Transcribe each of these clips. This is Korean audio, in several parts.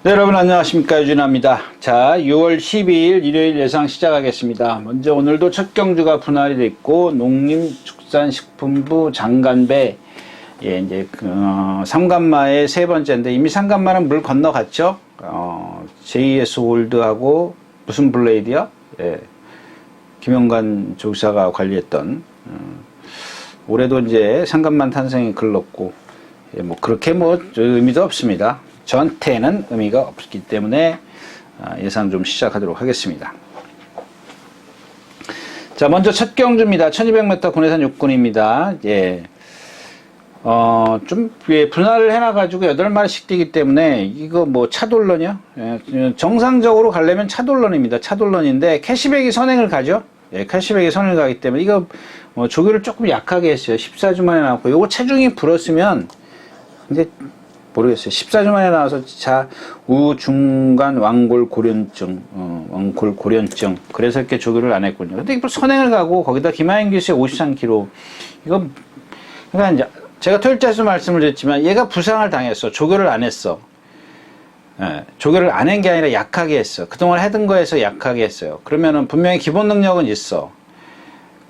네, 여러분 안녕하십니까, 유진아입니다. 자, 6월 12일 일요일 예상 시작하겠습니다. 먼저 오늘도 첫 경주가 분할이 됐고, 농림축산식품부 장간배, 이제 삼간마의 세 번째인데, 이미 삼간마는 물 건너갔죠. JS 올드하고 무슨 블레이드요? 김영관 조사가 관리했던, 올해도 이제 삼간만 탄생이 글렀고, 뭐 그렇게 뭐 의미도 없습니다. 전태는 의미가 없기 때문에 예상 좀 시작하도록 하겠습니다. 자, 먼저 첫 경주입니다. 1200m 군해산 6군입니다. 분할을 해놔가지고 8마리씩 뛰기 때문에 이거 뭐 차돌런이요? 정상적으로 가려면 차돌런입니다. 차돌런인데 캐시백이 선행을 가죠? 캐시백이 선행을 가기 때문에 이거 조교를 조금 약하게 했어요. 14주 만에 나왔고, 요거 체중이 불었으면 이제 모르겠어요. 14주 만에 나와서 우중간 왕골 고련증. 그래서 이렇게 조교를 안 했군요. 근데 이거 선행을 가고, 거기다 김하영 기수의 53kg. 이거, 그러니까 이제 제가 토요일자에서 말씀을 드렸지만, 얘가 부상을 당했어. 조교를 안 했어. 조교를 안 한 게 아니라 약하게 했어. 그동안 하던 거에서 약하게 했어요. 그러면은 분명히 기본 능력은 있어.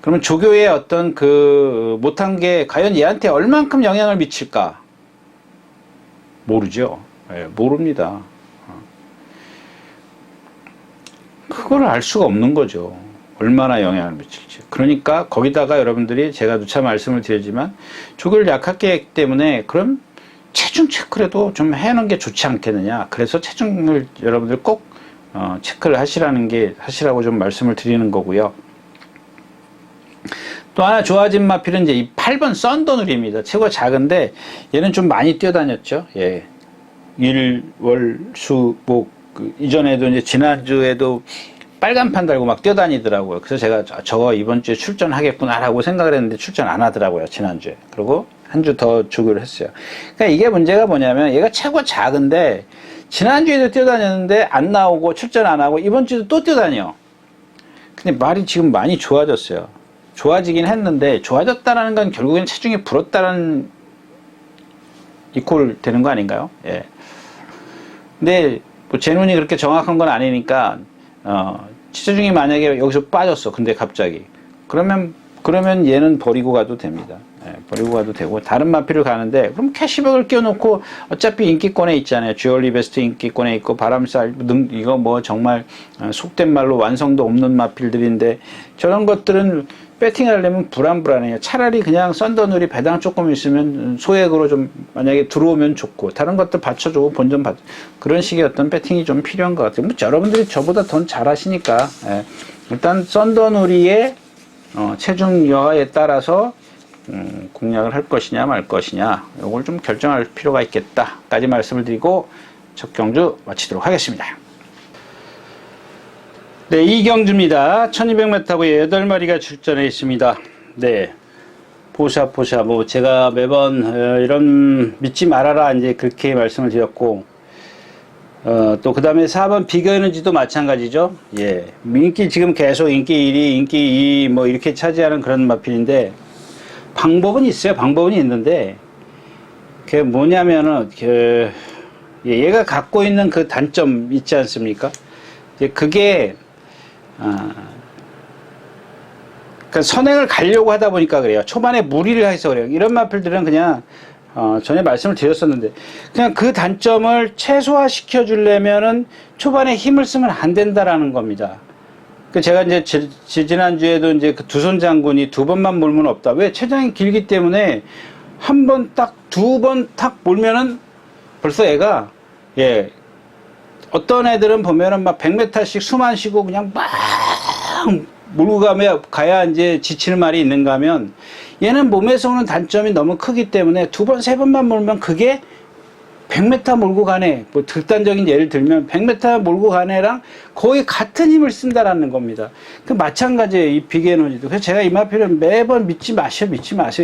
그러면 조교의 어떤 못한 게 과연 얘한테 얼만큼 영향을 미칠까? 모르죠. 모릅니다. 그걸 알 수가 없는 거죠. 얼마나 영향을 미칠지. 그러니까 거기다가 여러분들이 제가 누차 말씀을 드리지만 조교를 약하게 했기 때문에 그럼 체중 체크라도 좀 해놓은 게 좋지 않겠느냐. 그래서 체중을 여러분들 꼭 체크를 하시라고 좀 말씀을 드리는 거고요. 또 하나 좋아진 마필은 이제 이 8번 썬더누리입니다. 최고 작은데 얘는 좀 많이 뛰어다녔죠. 일, 월, 수, 목. 이전에도 이제 지난주에도 빨간판 달고 막 뛰어다니더라고요. 그래서 제가 저거 이번 주에 출전하겠구나라고 생각을 했는데 출전 안 하더라고요. 지난주에. 그리고 한 주 더 조교를 했어요. 그러니까 이게 문제가 뭐냐면 얘가 최고 작은데 지난주에도 뛰어다녔는데 안 나오고 출전 안 하고 이번 주도 또 뛰어다녀. 근데 말이 지금 많이 좋아졌어요. 좋아지긴 했는데 좋아졌다라는 건 결국엔 체중이 불었다는 이퀄 되는 거 아닌가요? 근데 뭐 제 눈이 그렇게 정확한 건 아니니까 체중이 만약에 여기서 빠졌어. 근데 갑자기 그러면 얘는 버리고 가도 됩니다. 버리고 가도 되고 다른 마필을 가는데 그럼 캐시백을 끼워놓고 어차피 인기권에 있잖아요. 주얼리 베스트 인기권에 있고 바람살 이거 뭐 정말 속된 말로 완성도 없는 마필들인데 저런 것들은 배팅하려면 불안해요. 차라리 그냥 썬더누리 배당 조금 있으면 소액으로 좀 만약에 들어오면 좋고 다른 것들 받쳐주고 본전 받 그런 식의 어떤 배팅이 좀 필요한 것 같아요. 뭐 여러분들이 저보다 더 잘하시니까 일단 썬더누리의 체중 여하에 따라서 공략을 할 것이냐 말 것이냐 이걸 좀 결정할 필요가 있겠다까지 말씀을 드리고 첫 경주 마치도록 하겠습니다. 네, 2경주입니다. 1200m고에 8마리가 출전해 있습니다. 네. 포샤, 뭐, 제가 매번, 이런, 믿지 말아라, 이제 그렇게 말씀을 드렸고, 또 그 다음에 4번 비거에너지도 마찬가지죠. 인기 지금 계속 인기 1위, 인기 2위, 뭐, 이렇게 차지하는 그런 마필인데, 방법은 있어요. 방법은 있는데, 그게 뭐냐면은, 얘가 갖고 있는 그 단점 있지 않습니까? 그게, 그러니까 선행을 가려고 하다 보니까 그래요. 초반에 무리를 해서 그래요. 이런 마필들은 그냥 전에 말씀을 드렸었는데 그냥 그 단점을 최소화시켜 주려면은 초반에 힘을 쓰면 안 된다라는 겁니다. 그 제가 이제 지난주에도 이제 그 두손 장군이 2번만 몰면 없다. 왜? 체장이 길기 때문에 한 번 딱, 2번 탁 몰면은 벌써 애가 어떤 애들은 보면은 막 100m씩 숨안 쉬고 그냥 막 몰고 가야 이제 지치는 말이 있는가 하면 얘는 몸에서 오는 단점이 너무 크기 때문에 2번, 3번만 몰면 그게 100m 몰고 가네. 뭐 극단적인 예를 들면 100m 몰고 가네랑 거의 같은 힘을 쓴다라는 겁니다. 그 마찬가지예요. 이 빅에너지도. 그래서 제가 이 마필은 매번 믿지 마세요.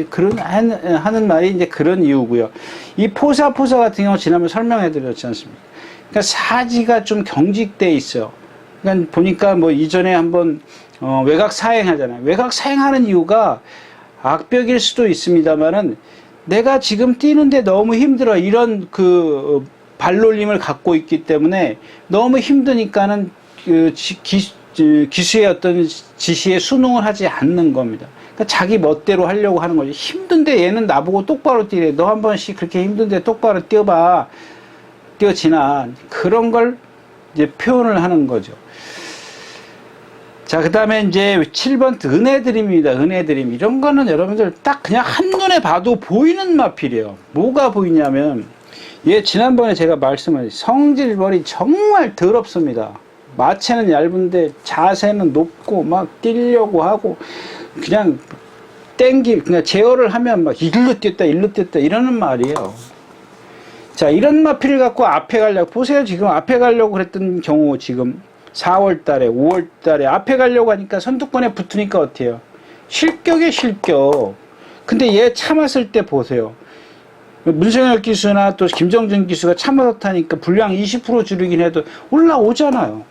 그런 하는 말이 이제 그런 이유고요. 이 포사 같은 경우 지난번에 설명해 드렸지 않습니까? 그러니까 사지가 좀 경직돼 있어요. 그러니까 보니까 뭐 이전에 한번 외곽 사행하잖아요. 외곽 사행하는 이유가 악벽일 수도 있습니다만은 내가 지금 뛰는데 너무 힘들어 이런 발놀림을 갖고 있기 때문에 너무 힘드니까는 기수의 어떤 지시에 순응을 하지 않는 겁니다. 그러니까 자기 멋대로 하려고 하는 거지. 힘든데 얘는 나보고 똑바로 뛰래. 너 한 번씩 그렇게 힘든데 똑바로 뛰어봐. 뛰어지나. 그런 걸 이제 표현을 하는 거죠. 자, 그 다음에 이제 7번 은혜드림입니다. 은혜드림. 이런 거는 여러분들 딱 그냥 한눈에 봐도 보이는 마필이에요. 뭐가 보이냐면, 얘 지난번에 제가 말씀을, 성질벌이 정말 더럽습니다. 마체는 얇은데 자세는 높고 막 뛰려고 하고, 그냥 그냥 제어를 하면 막 일로 뛰었다, 일로 뛰었다 이러는 말이에요. 자, 이런 마필을 갖고 앞에 가려고, 보세요. 지금 앞에 가려고 그랬던 경우 지금 4월 달에, 5월 달에 앞에 가려고 하니까 선두권에 붙으니까 어때요? 실격에 실격. 근데 얘 참았을 때 보세요. 문성혁 기수나 또 김정준 기수가 참아서 타니까 분량 20% 줄이긴 해도 올라오잖아요.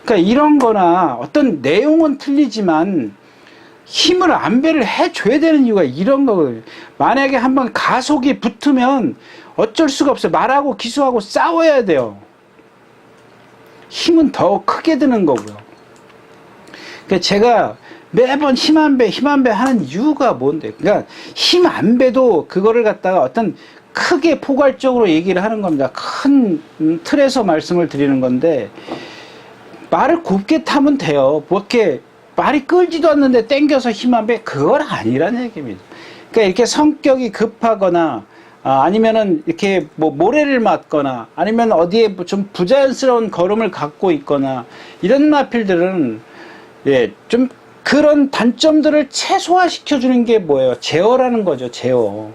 그러니까 이런 거나 어떤 내용은 틀리지만 힘을 안배를 해줘야 되는 이유가 이런 거거든요. 만약에 한번 가속이 붙으면 어쩔 수가 없어요. 말하고 기수하고 싸워야 돼요. 힘은 더 크게 드는 거고요. 그러니까 제가 매번 힘 안 배 하는 이유가 뭔데? 그러니까 힘 안 배도 그거를 갖다가 어떤 크게 포괄적으로 얘기를 하는 겁니다. 큰 틀에서 말씀을 드리는 건데, 말을 곱게 타면 돼요. 뭐 이렇게 말이 끌지도 않는데 땡겨서 힘 안 배? 그건 아니라는 얘기입니다. 그러니까 이렇게 성격이 급하거나, 아니면은 이렇게 뭐 모래를 맞거나 아니면 어디에 좀 부자연스러운 걸음을 갖고 있거나 이런 마필들은 예, 좀 그런 단점들을 최소화시켜 주는 게 뭐예요? 제어라는 거죠. 제어.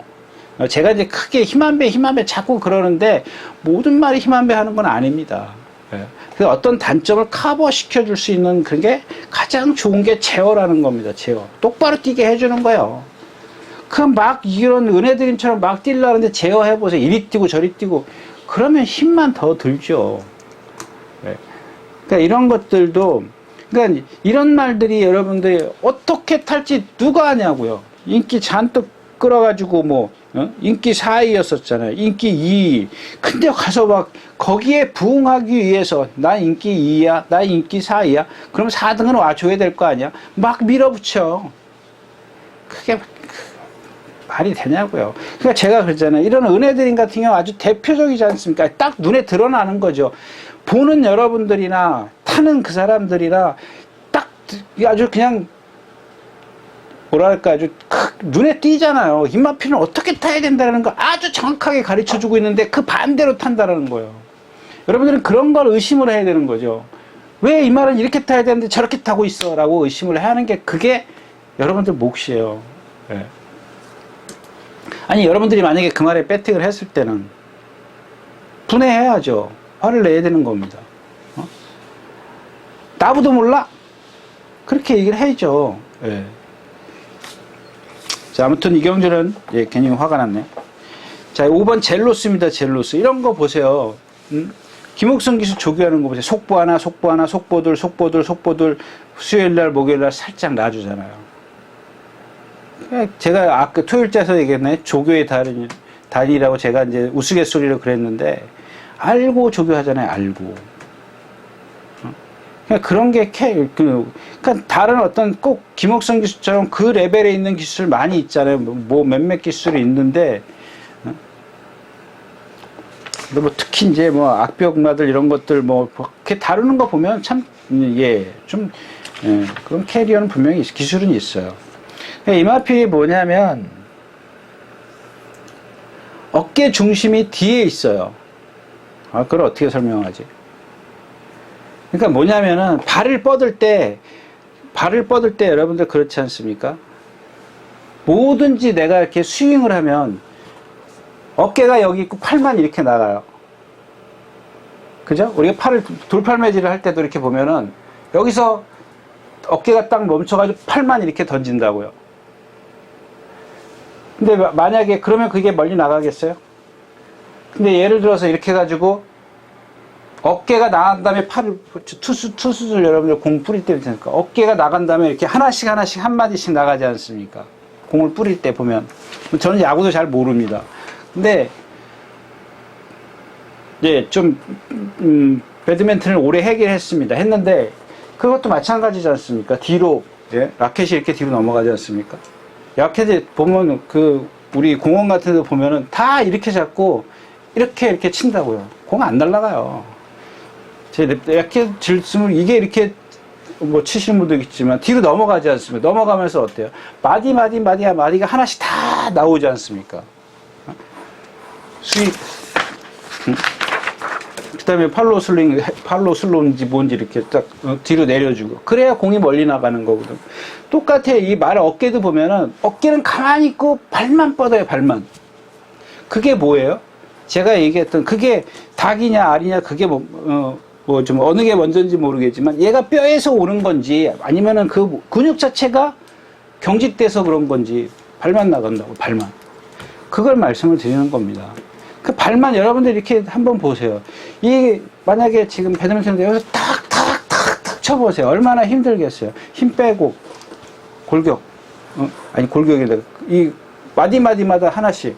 제가 이제 크게 힘 안 배 자꾸 그러는데 모든 말이 힘 안 배 하는 건 아닙니다. 예. 그 어떤 단점을 커버시켜 줄 수 있는 그게 가장 좋은 게 제어라는 겁니다. 제어. 똑바로 뛰게 해주는 거예요. 그럼 막 이런 은혜드림처럼 막 뛰려는데 제어해보세요. 이리 뛰고 저리 뛰고. 그러면 힘만 더 들죠. 네. 그러니까 이런 것들도, 그러니까 이런 말들이 여러분들이 어떻게 탈지 누가 아냐고요. 인기 잔뜩 끌어가지고 뭐, 인기 4위였었잖아요. 인기 2위. 근데 가서 막 거기에 부응하기 위해서 나 인기 2위야. 나 인기 4위야. 그럼 4등은 와줘야 될 거 아니야. 막 밀어붙여. 그게 말이 되냐고요. 그러니까 제가 그랬잖아요. 이런 은혜드림 같은 경우 아주 대표적이지 않습니까? 딱 눈에 드러나는 거죠. 보는 여러분들이나 타는 그 사람들이나 딱 아주 그냥 뭐랄까 아주 눈에 띄잖아요. 힘마필은 어떻게 타야 된다는 거 아주 정확하게 가르쳐주고 있는데 그 반대로 탄다는 거예요. 여러분들은 그런 걸 의심을 해야 되는 거죠. 왜 이 말은 이렇게 타야 되는데 저렇게 타고 있어? 라고 의심을 해야 하는 게 그게 여러분들 몫이에요. 네. 아니 여러분들이 만약에 그 말에 배팅을 했을 때는 분해해야죠. 화를 내야 되는 겁니다. 나보다 몰라? 그렇게 얘기를 해야죠. 예. 자, 아무튼 이경준은 예, 괜히 화가 났네. 자, 5번 젤로스입니다. 젤로스. 이런 거 보세요. 김옥성 기수 조교하는 거 보세요. 속보 하나, 속보들, 수요일날, 목요일날 살짝 놔주잖아요. 제가 아까 토요일자에서 얘기했나요? 조교의 달이라고 제가 이제 우스갯소리로 그랬는데, 알고 조교하잖아요, 알고. 그러니까 그런 게, 그러니까 다른 어떤 꼭 김옥성 기수처럼 그 레벨에 있는 기수들 많이 있잖아요. 뭐 몇몇 기수들이 있는데, 뭐 특히 이제 뭐 악벽마들 이런 것들 뭐, 이렇게 다루는 거 보면 참, 예, 좀, 예, 그런 캐리어는 분명히 기술은 있어요. 이 마필이 뭐냐면 어깨 중심이 뒤에 있어요. 그걸 어떻게 설명하지? 그러니까 뭐냐면은 발을 뻗을 때 여러분들 그렇지 않습니까? 뭐든지 내가 이렇게 스윙을 하면 어깨가 여기 있고 팔만 이렇게 나가요. 그죠? 우리가 돌팔매질을 할 때도 이렇게 보면은 여기서 어깨가 딱 멈춰가지고 팔만 이렇게 던진다고요. 근데 만약에 그러면 그게 멀리 나가겠어요? 근데 예를 들어서 이렇게 해가지고 어깨가 나간 다음에 투수들 여러분들 공 뿌릴 때 있으니까 어깨가 나간 다음에 이렇게 하나씩 한마디씩 나가지 않습니까? 공을 뿌릴 때 보면. 저는 야구도 잘 모릅니다. 근데 예, 좀 배드민턴을 오래 했습니다. 했는데 그것도 마찬가지지 않습니까? 뒤로 예? 라켓이 이렇게 뒤로 넘어가지 않습니까? 라켓이 보면 그 우리 공원 같은 데 보면은 다 이렇게 잡고 이렇게 친다고요. 공 안 날아가요. 제 라켓 질스물 이게 이렇게 뭐 치시는 분도 있지만 뒤로 넘어가지 않습니까? 넘어가면서 어때요? 마디가 하나씩 다 나오지 않습니까? 그 다음에 팔로우 슬로인지 뭔지 이렇게 딱 뒤로 내려주고. 그래야 공이 멀리 나가는 거거든. 똑같아. 이 말 어깨도 보면은 어깨는 가만히 있고 발만 뻗어요, 발만. 그게 뭐예요? 제가 얘기했던 그게 닭이냐 알이냐 그게 뭐 좀 어느 게 먼저인지 모르겠지만 얘가 뼈에서 오는 건지 아니면은 그 근육 자체가 경직돼서 그런 건지 발만 나간다고, 발만. 그걸 말씀을 드리는 겁니다. 그 발만 여러분들 이렇게 한번 보세요. 이 만약에 지금 배드민턴인데 여기서 탁 쳐보세요. 얼마나 힘들겠어요. 힘 빼고 골격, 아니 골격인데 이 마디마다 하나씩.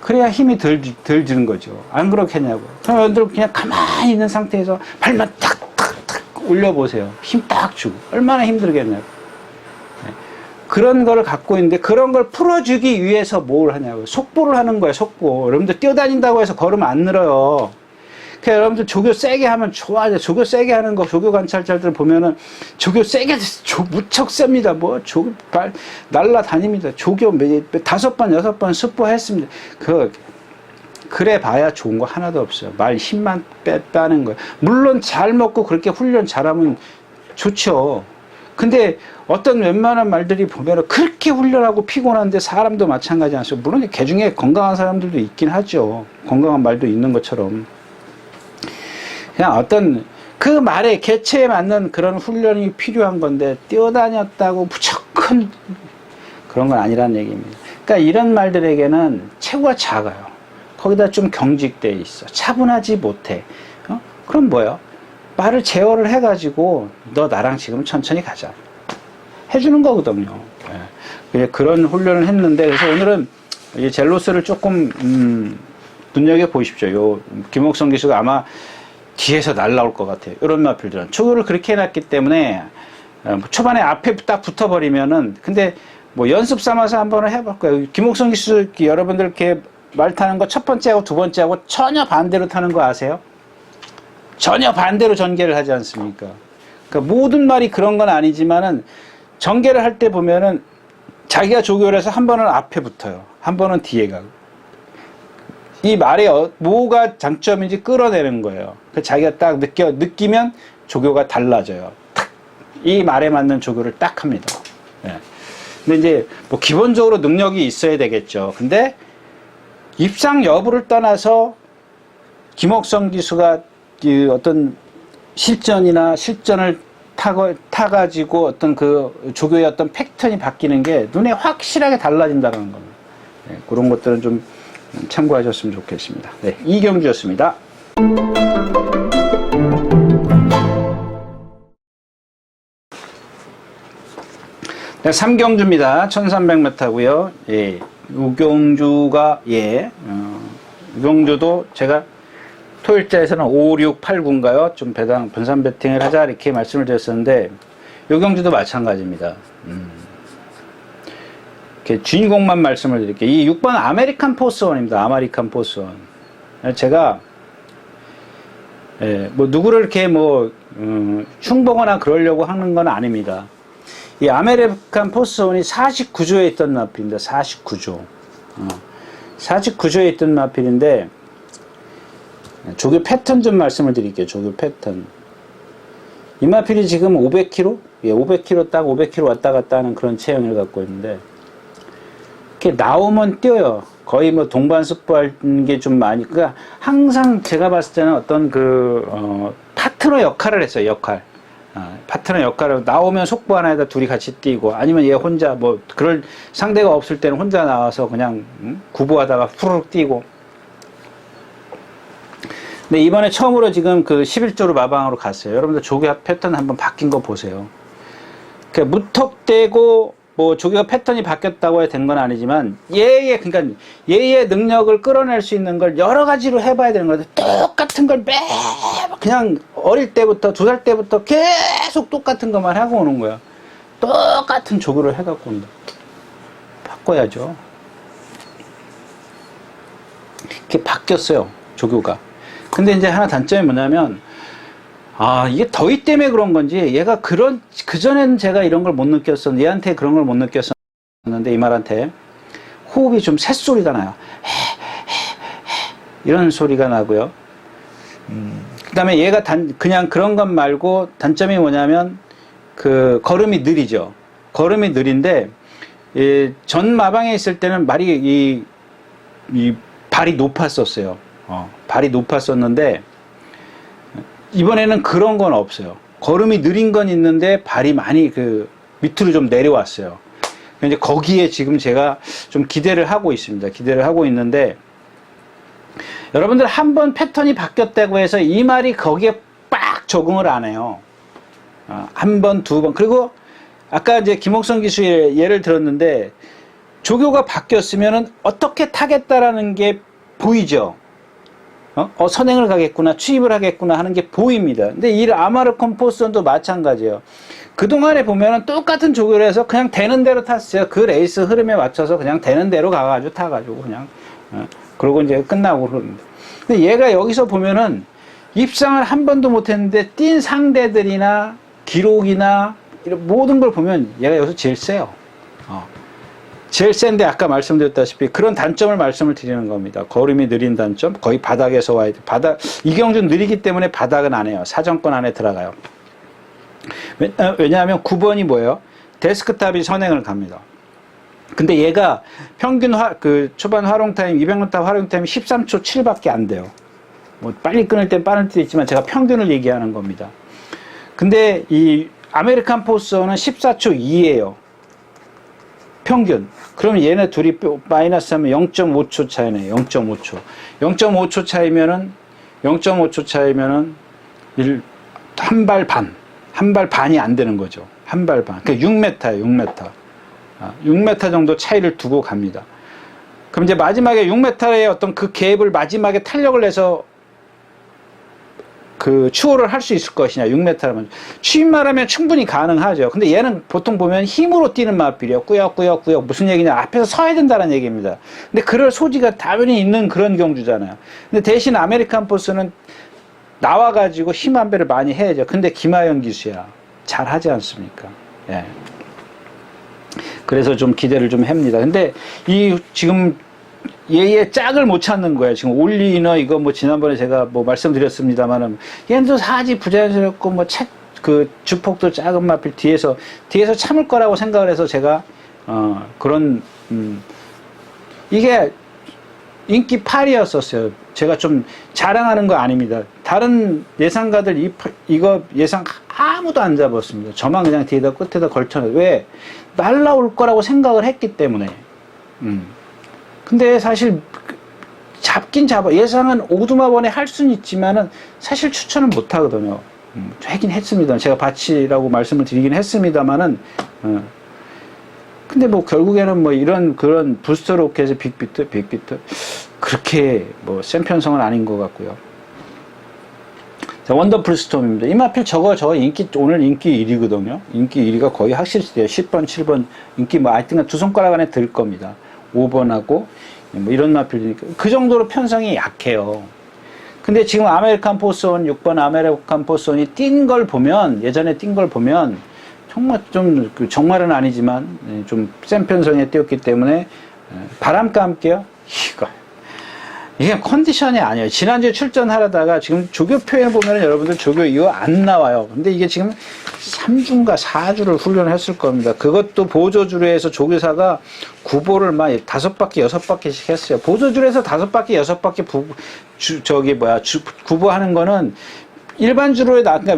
그래야 힘이 덜 드는 거죠. 안 그렇겠냐고. 그럼 여러분들 그냥 가만히 있는 상태에서 발만 탁 올려보세요. 힘 딱 주고. 얼마나 힘들겠냐고. 그런 걸 갖고 있는데 그런 걸 풀어주기 위해서 뭘 하냐고요. 속보를 하는 거예요. 속보. 여러분들 뛰어다닌다고 해서 걸으면 안 늘어요. 그러니까 여러분들 조교 세게 하면 좋아요. 조교 세게 하는 거 조교 관찰자들 보면은 조교 세게 무척 셉니다. 뭐 조교 날라다닙니다. 조교 5번 6번 스포했습니다. 그래 봐야 좋은 거 하나도 없어요. 말 힘만 빼는 거예요. 물론 잘 먹고 그렇게 훈련 잘하면 좋죠. 근데 어떤 웬만한 말들이 보면 그렇게 훈련하고 피곤한데 사람도 마찬가지 않죠. 물론 개 중에 건강한 사람들도 있긴 하죠. 건강한 말도 있는 것처럼. 그냥 어떤 그 말에 개체에 맞는 그런 훈련이 필요한 건데 뛰어다녔다고 무조건 그런 건 아니라는 얘기입니다. 그러니까 이런 말들에게는 체구가 작아요. 거기다 좀 경직돼 있어. 차분하지 못해. 그럼 뭐예요? 말을 제어를 해가지고 너 나랑 지금 천천히 가자 해주는 거거든요. 예. 그런 훈련을 했는데 그래서 오늘은 이 젤로스를 조금 눈여겨 보십시오. 요 김옥성 기수가 아마 뒤에서 날라올 것 같아요. 이런 마필들은 초교를 그렇게 해놨기 때문에 초반에 앞에 딱 붙어버리면은 근데 뭐 연습 삼아서 한번 해볼 거예요. 김옥성 기수 여러분들 이렇게 말 타는 거 첫 번째하고 두 번째하고 전혀 반대로 타는 거 아세요? 전혀 반대로 전개를 하지 않습니까? 그러니까 모든 말이 그런 건 아니지만은 전개를 할 때 보면은 자기가 조교를 해서 한 번은 앞에 붙어요. 한 번은 뒤에 가고. 이 말에 뭐가 장점인지 끌어내는 거예요. 자기가 딱 느끼면 조교가 달라져요. 탁! 이 말에 맞는 조교를 딱 합니다. 네. 근데 이제 뭐 기본적으로 능력이 있어야 되겠죠. 근데 입상 여부를 떠나서 김옥성 기수가 어떤 실전을 타가지고 어떤 그 조교의 어떤 패턴이 바뀌는 게 눈에 확실하게 달라진다는 겁니다. 네, 그런 것들은 좀 참고하셨으면 좋겠습니다. 네, 이경주였습니다. 네, 3경주입니다. 1300m고요. 예, 우경주가 우경주도 제가 토일자에서는 5, 6, 8, 9인가요? 좀 분산 배팅을 하자 이렇게 말씀을 드렸었는데 요경주도 마찬가지입니다. 이렇게 주인공만 말씀을 드릴게요. 이 6번 아메리칸 포스원입니다. 아메리칸 포스원. 제가 뭐 누구를 이렇게 뭐 흉보거나 그러려고 하는 건 아닙니다. 이 아메리칸 포스원이 49조에 있던 마필입니다. 49조. 49조에 있던 마필인데 조교 패턴 좀 말씀을 드릴게요. 조교 패턴. 이 마필이 지금 500kg? 예, 500kg 딱 500kg 왔다 갔다 하는 그런 체형을 갖고 있는데 이렇게 나오면 뛰어요. 거의 뭐 동반 스포하는 게 좀 많이. 그러니까 항상 제가 봤을 때는 어떤 파트너 역할을 했어요. 역할. 파트너 역할을 나오면 속보 하나에다 둘이 같이 뛰고 아니면 얘 혼자 뭐 그럴 상대가 없을 때는 혼자 나와서 그냥 구보하다가 후루룩 뛰고. 근데 이번에 처음으로 지금 그 11조로 마방으로 갔어요. 여러분들 조교 패턴 한번 바뀐 거 보세요. 무턱대고 뭐 조교가 패턴이 바뀌었다고 해야 된 건 아니지만 그러니까 얘의 능력을 끌어낼 수 있는 걸 여러 가지로 해봐야 되는 거예요. 똑같은 걸 그냥 어릴 때부터 2살 때부터 계속 똑같은 것만 하고 오는 거야. 똑같은 조교를 해갖고 온다. 바꿔야죠. 이렇게 바뀌었어요, 조교가. 근데 이제 하나 단점이 뭐냐면, 이게 더위 때문에 그런 건지, 얘가 그전에는 제가 이런 걸 못 느꼈었는데, 얘한테 그런 걸 못 느꼈었는데, 이 말한테, 호흡이 좀 새소리가 나요. 이런 소리가 나고요. 그 다음에 얘가 그냥 그런 것 말고, 단점이 뭐냐면, 걸음이 느리죠. 걸음이 느린데, 전 마방에 있을 때는 발이 높았었어요. 발이 높았었는데, 이번에는 그런 건 없어요. 걸음이 느린 건 있는데 발이 많이 밑으로 좀 내려왔어요. 이제 거기에 지금 제가 좀 기대를 하고 있습니다. 기대를 하고 있는데 여러분들 한 번 패턴이 바뀌었다고 해서 이 말이 거기에 빡 적응을 안 해요. 한 번, 2번. 그리고 아까 이제 김옥성 기수의 예를 들었는데 조교가 바뀌었으면은 어떻게 타겠다라는 게 보이죠. 선행을 가겠구나, 취입을 하겠구나 하는 게 보입니다. 근데 이 아마르콘 포스턴도 마찬가지예요. 그동안에 보면은 똑같은 조교를 해서 그냥 되는 대로 탔어요. 그 레이스 흐름에 맞춰서 그냥 되는 대로 가가지고 타가지고 그냥, 그러고 이제 끝나고 그러는데. 근데 얘가 여기서 보면은 입상을 한 번도 못 했는데 뛴 상대들이나 기록이나 이런 모든 걸 보면 얘가 여기서 제일 세요. 제일 센데 아까 말씀드렸다시피 그런 단점을 말씀을 드리는 겁니다. 걸음이 느린 단점, 거의 바닥에서 와야 돼. 이경준 느리기 때문에 바닥은 안 해요. 사정권 안에 들어가요. 왜냐하면 9번이 뭐예요? 데스크탑이 선행을 갑니다. 근데 얘가 평균 초반 활용타임, 200m 활용타임이 13초 7밖에 안 돼요. 뭐 빨리 끊을 땐 빠를 때도 있지만 제가 평균을 얘기하는 겁니다. 근데 이 아메리칸 포스는 14초 2예요. 평균. 그럼 얘네 둘이 마이너스 하면 0.5초 차이네. 0.5초. 0.5초 차이면은 한 발 반. 한 발 반이 안 되는 거죠. 한 발 반. 그러니까 6m예요, 6m. 6m 정도 차이를 두고 갑니다. 그럼 이제 마지막에 6m의 어떤 그 갭을 마지막에 탄력을 내서 추월을 할 수 있을 것이냐, 6m라면. 취입만 하면 충분히 가능하죠. 근데 얘는 보통 보면 힘으로 뛰는 마필이에요. 꾸역꾸역. 무슨 얘기냐. 앞에서 서야 된다는 얘기입니다. 근데 그럴 소지가 당연히 있는 그런 경주잖아요. 근데 대신 아메리칸 포스는 나와가지고 힘 한 배를 많이 해야죠. 근데 김하영 기수야. 잘 하지 않습니까? 예. 그래서 좀 기대를 좀 합니다. 근데 지금 얘의 짝을 못 찾는 거예요. 지금 올리너 이거 뭐 지난번에 제가 뭐 말씀드렸습니다만은 얘는 또 사지 부자연스럽고 뭐 주폭도 작은 마필 뒤에서 참을 거라고 생각을 해서 제가 이게 인기 8위였었어요. 제가 좀 자랑하는 거 아닙니다. 다른 예상가들 이거 예상 아무도 안 잡았습니다. 저만 그냥 뒤에다 끝에다 걸쳐놔요. 왜? 날라올 거라고 생각을 했기 때문에. 근데 사실 잡긴 잡아. 예상은 오두마번에 할 수는 있지만은 사실 추천은 못 하거든요. 하긴 했습니다. 제가 바치라고 말씀을 드리긴 했습니다만은 근데 뭐 결국에는 뭐 그런 부스터 로켓의 빅비트 그렇게 뭐 센 편성은 아닌 것 같고요. 자, 원더풀 스톰입니다. 이 마필 저거 오늘 인기 1위거든요. 인기 1위가 거의 확실히 돼요. 10번, 7번 인기 뭐 하여튼 두 손가락 안에 들 겁니다. 5번하고 뭐 이런 마필이니까 그 정도로 편성이 약해요. 근데 지금 아메리칸 포스원 6번 아메리칸 포스원이 예전에 뛴 걸 보면 정말 좀 정말은 아니지만 좀 센 편성에 뛰었기 때문에 바람과 함께요. 이게 컨디션이 아니에요. 지난주에 출전하려다가 지금 조교표에 보면 여러분들 조교 이거 안 나와요. 근데 이게 지금 3주인가 4주를 훈련을 했을 겁니다. 그것도 보조주로 해서 조교사가 구보를 막 5바퀴, 6바퀴씩 했어요. 보조주로 해서 5바퀴, 6바퀴 구보하는 거는 일반 주로에 그러니까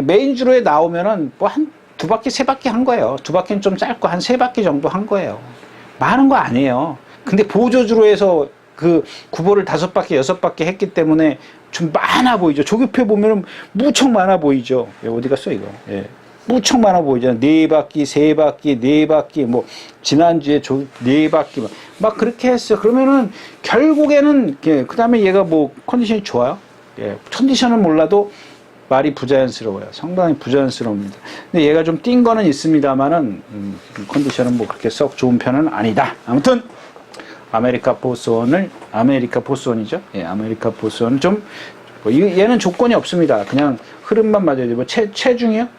메인 주로에 나오면은 뭐 한 2바퀴, 3바퀴 한 거예요. 2바퀴는 좀 짧고 한 3바퀴 정도 한 거예요. 많은 거 아니에요. 근데 보조주로 해서 구보를 5바퀴, 6바퀴 했기 때문에 좀 많아 보이죠. 조교표 보면은 무척 많아 보이죠. 어디 갔어, 이거? 예. 무척 많아 보이잖아요. 4바퀴, 3바퀴, 4바퀴, 뭐, 지난주에 4바퀴, 막 그렇게 했어요. 그러면은, 결국에는, 그 다음에 얘가 뭐, 컨디션이 좋아요? 예, 컨디션은 몰라도 말이 부자연스러워요. 상당히 부자연스러웁니다. 근데 얘가 좀 뛴 거는 있습니다만은, 컨디션은 뭐 그렇게 썩 좋은 편은 아니다. 아무튼, 아메리카 포스원이죠. 예, 아메리카 포스원은 좀, 뭐 얘는 조건이 없습니다. 그냥 흐름만 맞아야 돼. 뭐, 체중이요?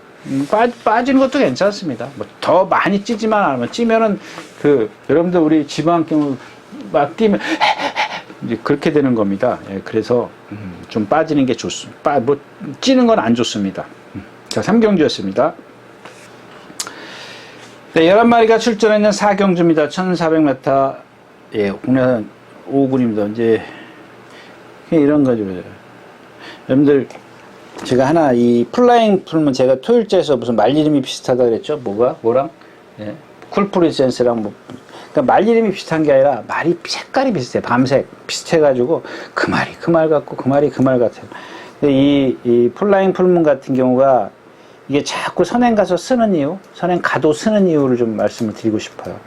빠지는 것도 괜찮습니다. 뭐 더 많이 찌지만 않으면, 찌면은, 여러분들 우리 지방경을 막 뛰면, 이제 그렇게 되는 겁니다. 예, 그래서, 좀 빠지는 게 좋습니다. 뭐, 찌는 건 안 좋습니다. 자, 3경주였습니다. 네, 11마리가 출전했는 4경주입니다. 1400m. 예, 오늘 5군입니다. 이제, 이런 거죠. 여러분들, 제가 하나, 이 플라잉 풀면 제가 토요일째에서 무슨 말 이름이 비슷하다 그랬죠? 뭐랑? 예. 쿨프리센스랑 뭐. 그러니까 말 이름이 비슷한 게 아니라 말이 색깔이 비슷해. 밤색. 비슷해가지고 그 말이 그 말 같고 그 말이 그 말 같아요. 근데 이 플라잉 풀문 같은 경우가 이게 자꾸 선행 가서 쓰는 이유, 선행 가도 쓰는 이유를 좀 말씀을 드리고 싶어요.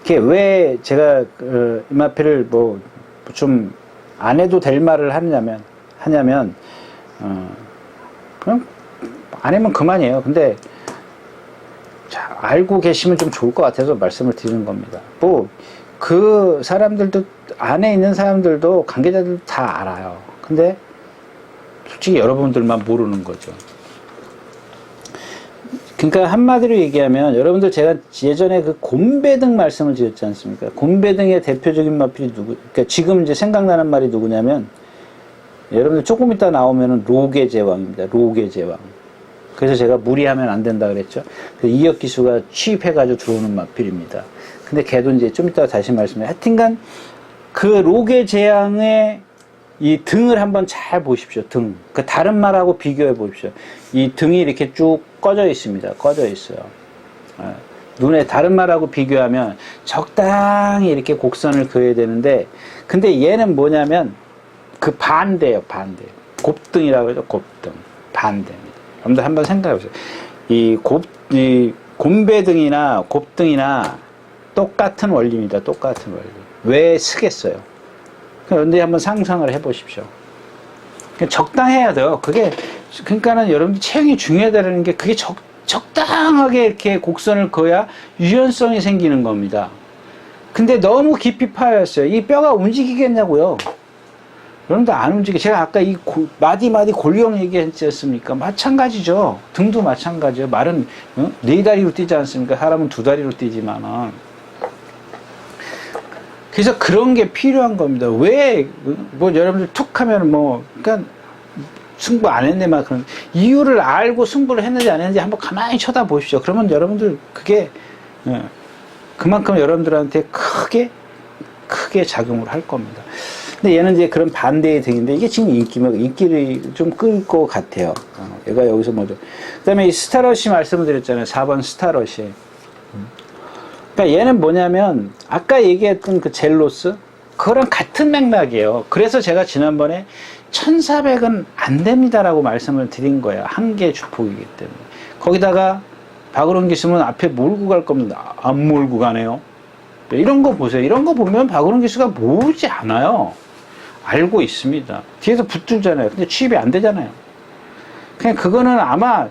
이게 왜 제가 이마피를 뭐 좀 안 해도 될 말을 하냐면 그냥 안 하면 그만이에요. 근데 자, 알고 계시면 좀 좋을 것 같아서 말씀을 드리는 겁니다. 뭐 그 사람들도 안에 있는 사람들도 관계자들도 다 알아요. 근데 솔직히 여러분들만 모르는 거죠. 그러니까 한마디로 얘기하면 여러분들 제가 예전에 그 곰배등 말씀을 드렸지 않습니까? 곰배등의 대표적인 마필이 그러니까 지금 이제 생각나는 말이 누구냐면 여러분들 조금 이따 나오면은 로게제왕입니다. 로게제왕. 그래서 제가 무리하면 안 된다 그랬죠. 그 이혁 기수가 취입해가지고 들어오는 마필입니다. 근데 걔도 이제 좀 이따 다시 말씀해. 하여튼간 그 로게제왕의 이 등을 한번 잘 보십시오. 등. 그 다른 말하고 비교해 보십시오. 이 등이 이렇게 쭉 꺼져 있습니다. 꺼져 있어요. 눈에 다른 말하고 비교하면 적당히 이렇게 곡선을 그어야 되는데, 근데 얘는 뭐냐면 그 반대예요. 반대. 곱등이라고 해서 곱등. 반대입니다. 여러분들 한번 생각해 보세요. 이 곰배등이나 곱등이나 똑같은 원리입니다. 똑같은 원리. 왜 쓰겠어요? 그런데 한번 상상을 해 보십시오. 적당해야 돼요. 그러니까는 여러분들 체형이 중요하다는 게 그게 적당하게 이렇게 곡선을 그어야 유연성이 생기는 겁니다. 근데 너무 깊이 파였어요. 이 뼈가 움직이겠냐고요. 여러분들 안 움직여. 제가 아까 이 마디 골령 얘기했지 않습니까? 마찬가지죠. 등도 마찬가지죠. 말은 4다리로 뛰지 않습니까? 사람은 2다리로 뛰지만은. 그래서 그런 게 필요한 겁니다. 왜, 뭐, 여러분들 툭 하면 그러니까, 승부 안 했네, 막 그런, 이유를 알고 승부를 했는지 안 했는지 한번 가만히 쳐다보십시오. 그러면 여러분들, 그만큼 여러분들한테 크게 작용을 할 겁니다. 근데 얘는 이제 그런 반대의 등인데, 이게 지금 인기를 좀 끌 것 같아요. 얘가 여기서 그 다음에 이 스타러시 말씀을 드렸잖아요. 4번 스타러시. 그러니까 얘는 뭐냐면 아까 얘기했던 그 젤로스 그거랑 같은 맥락이에요. 그래서 제가 지난번에 1400은 안 됩니다라고 말씀을 드린 거예요. 한계 주폭이기 때문에. 거기다가 박으론 기수는 앞에 몰고 갈 겁니다. 안 몰고 가네요. 이런 거 보세요. 이런 거 보면 박으론 기수가 모으지 않아요. 알고 있습니다. 뒤에서 붙들잖아요. 근데 취입이 안 되잖아요. 그냥 그거는 아마